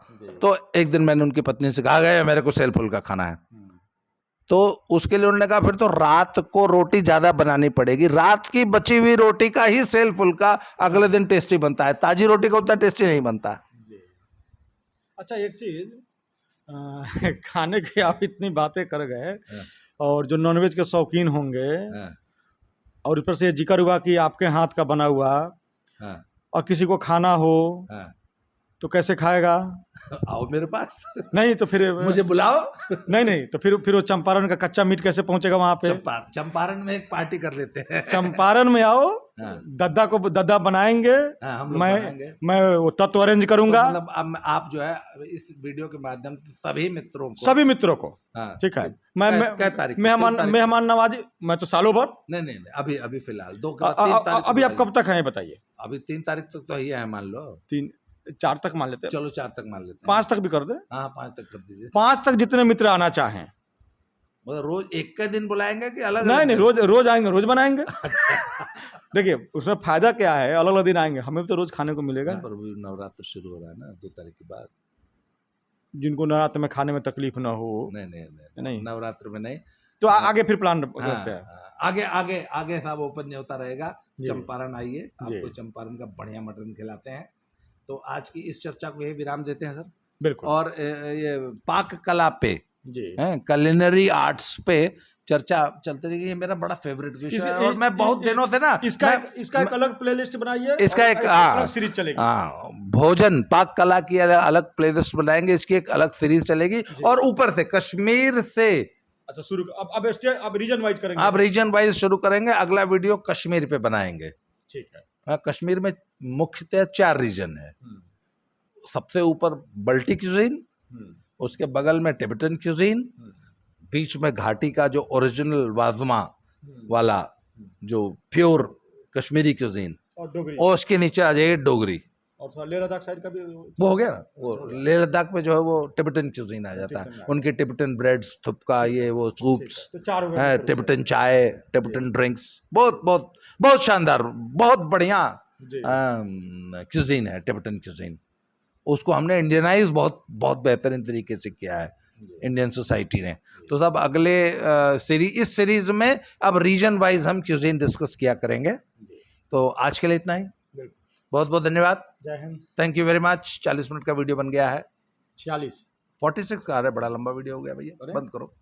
तो एक दिन मैंने उनकी पत्नी से कहा गया मेरे को सेल फुल्का खाना है, तो उसके लिए उन्होंने कहा फिर तो रात को रोटी ज्यादा बनानी पड़ेगी, रात की बची हुई रोटी का ही सेल फुल्का अगले दिन टेस्टी बनता है, ताजी रोटी का उतना टेस्टी नहीं बनता। अच्छा, एक चीज खाने की आप इतनी बातें कर गए, और जो नॉनवेज के शौकीन होंगे, और ऊपर से जिक्र हुआ कि आपके हाथ का बना हुआ, और किसी को खाना हो तो कैसे खाएगा? आओ मेरे पास। नहीं तो फिर मुझे बुलाओ। नहीं तो फिर वो चंपारण का कच्चा मीट कैसे पहुंचेगा वहां पे? चंपारण में एक पार्टी कर लेते हैं। चंपारण में आओ, दद्दा बनाएंगे, हम लोग बनाएंगे। मैं वो तत्व अरेंज करूंगा। तो मतलब आप जो है इस वीडियो के माध्यम से सभी मित्रों को ठीक है, मैं मेहमान नवाजी, मैं तो सालों भर नहीं अभी फिलहाल 2 अभी आप कब तक हैं बताइए? अभी 3 तारीख तक तो ही है, मान लो 4 तक मान लेते हैं। चलो 4 तक मान लेते हैं। 5 तक भी कर दे। हाँ 5 तक कर दीजिए। 5 तक जितने मित्र आना चाहें, मतलब रोज एक का दिन बुलाएंगे कि अलग? नहीं रोज आएंगे, रोज बनाएंगे। देखिए उसमें फायदा क्या है, अलग अलग दिन आएंगे, हमें तो रोज खाने को मिलेगा। पर नवरात्र शुरू हो रहा है ना 2 तारीख के बाद, जिनको नवरात्र में खाने में तकलीफ ना हो। नहीं नवरात्र में नहीं, तो आगे फिर प्लान करते हैं। आगे सब ओपन न्योता रहेगा। चंपारण आइए, आपको चंपारण का बढ़िया मटन खिलाते हैं। तो आज की इस चर्चा को यही विराम देते हैं सर। बिल्कुल। और ये पाक कला पे, कुलिनरी आर्ट्स पे चर्चा चलती रहेगी। ये मेरा बड़ा फेवरेट विषय इस- है और मैं बहुत इस- दिनों से ना इसका एक अलग प्लेलिस्ट बनाइए, इसका और एक अलग सीरीज चलेगी। भोजन पाक कला की अलग प्लेलिस्ट बनाएंगे, इसकी एक अलग सीरीज चलेगी। जी। और ऊपर से कश्मीर से अच्छा, शुरू अब रीजन वाइज करेंगे। अब रीजन वाइज शुरू करेंगे। अगला वीडियो कश्मीर पे बनाएंगे। ठीक है। हाँ, कश्मीर में मुख्यतः 4 रीजन है। सबसे ऊपर बल्टी क्यूजीन, उसके बगल में टिबेटन क्यूजीन, बीच में घाटी का जो ओरिजिनल वाजमा वाला जो प्योर कश्मीरी क्यूजीन, और डोगरी, और उसके नीचे आ जाइए डोगरी। और थोड़ा लेह लद्दाख साइड का भी वो हो गया ना, वो लेह लद्दाख में जो है वो टिबेटन क्यूजीन आ जाता है। उनके टिबेटन ब्रेड्स, थुपका, ये वो सूप्स, तो 4 हो गए। टिबेटन चाय, टिबेटन ड्रिंक्स, बहुत बहुत बहुत शानदार, बहुत बढ़िया क्यूजीन है टिबेटन क्यूजीन। उसको हमने इंडियनाइज बहुत बहुत बेहतरीन तरीके से किया है इंडियन सोसाइटी ने। तो सब अगले इस सीरीज में अब रीजन वाइज हम क्यूजीन डिस्कस किया करेंगे। तो आज के लिए इतना ही। बहुत बहुत धन्यवाद। जय Hind. Thank you very much. 40 minute का वीडियो बन गया है। 46 46 का आ रहा है, बड़ा लंबा वीडियो हो गया भैया, अरे। बंद करो।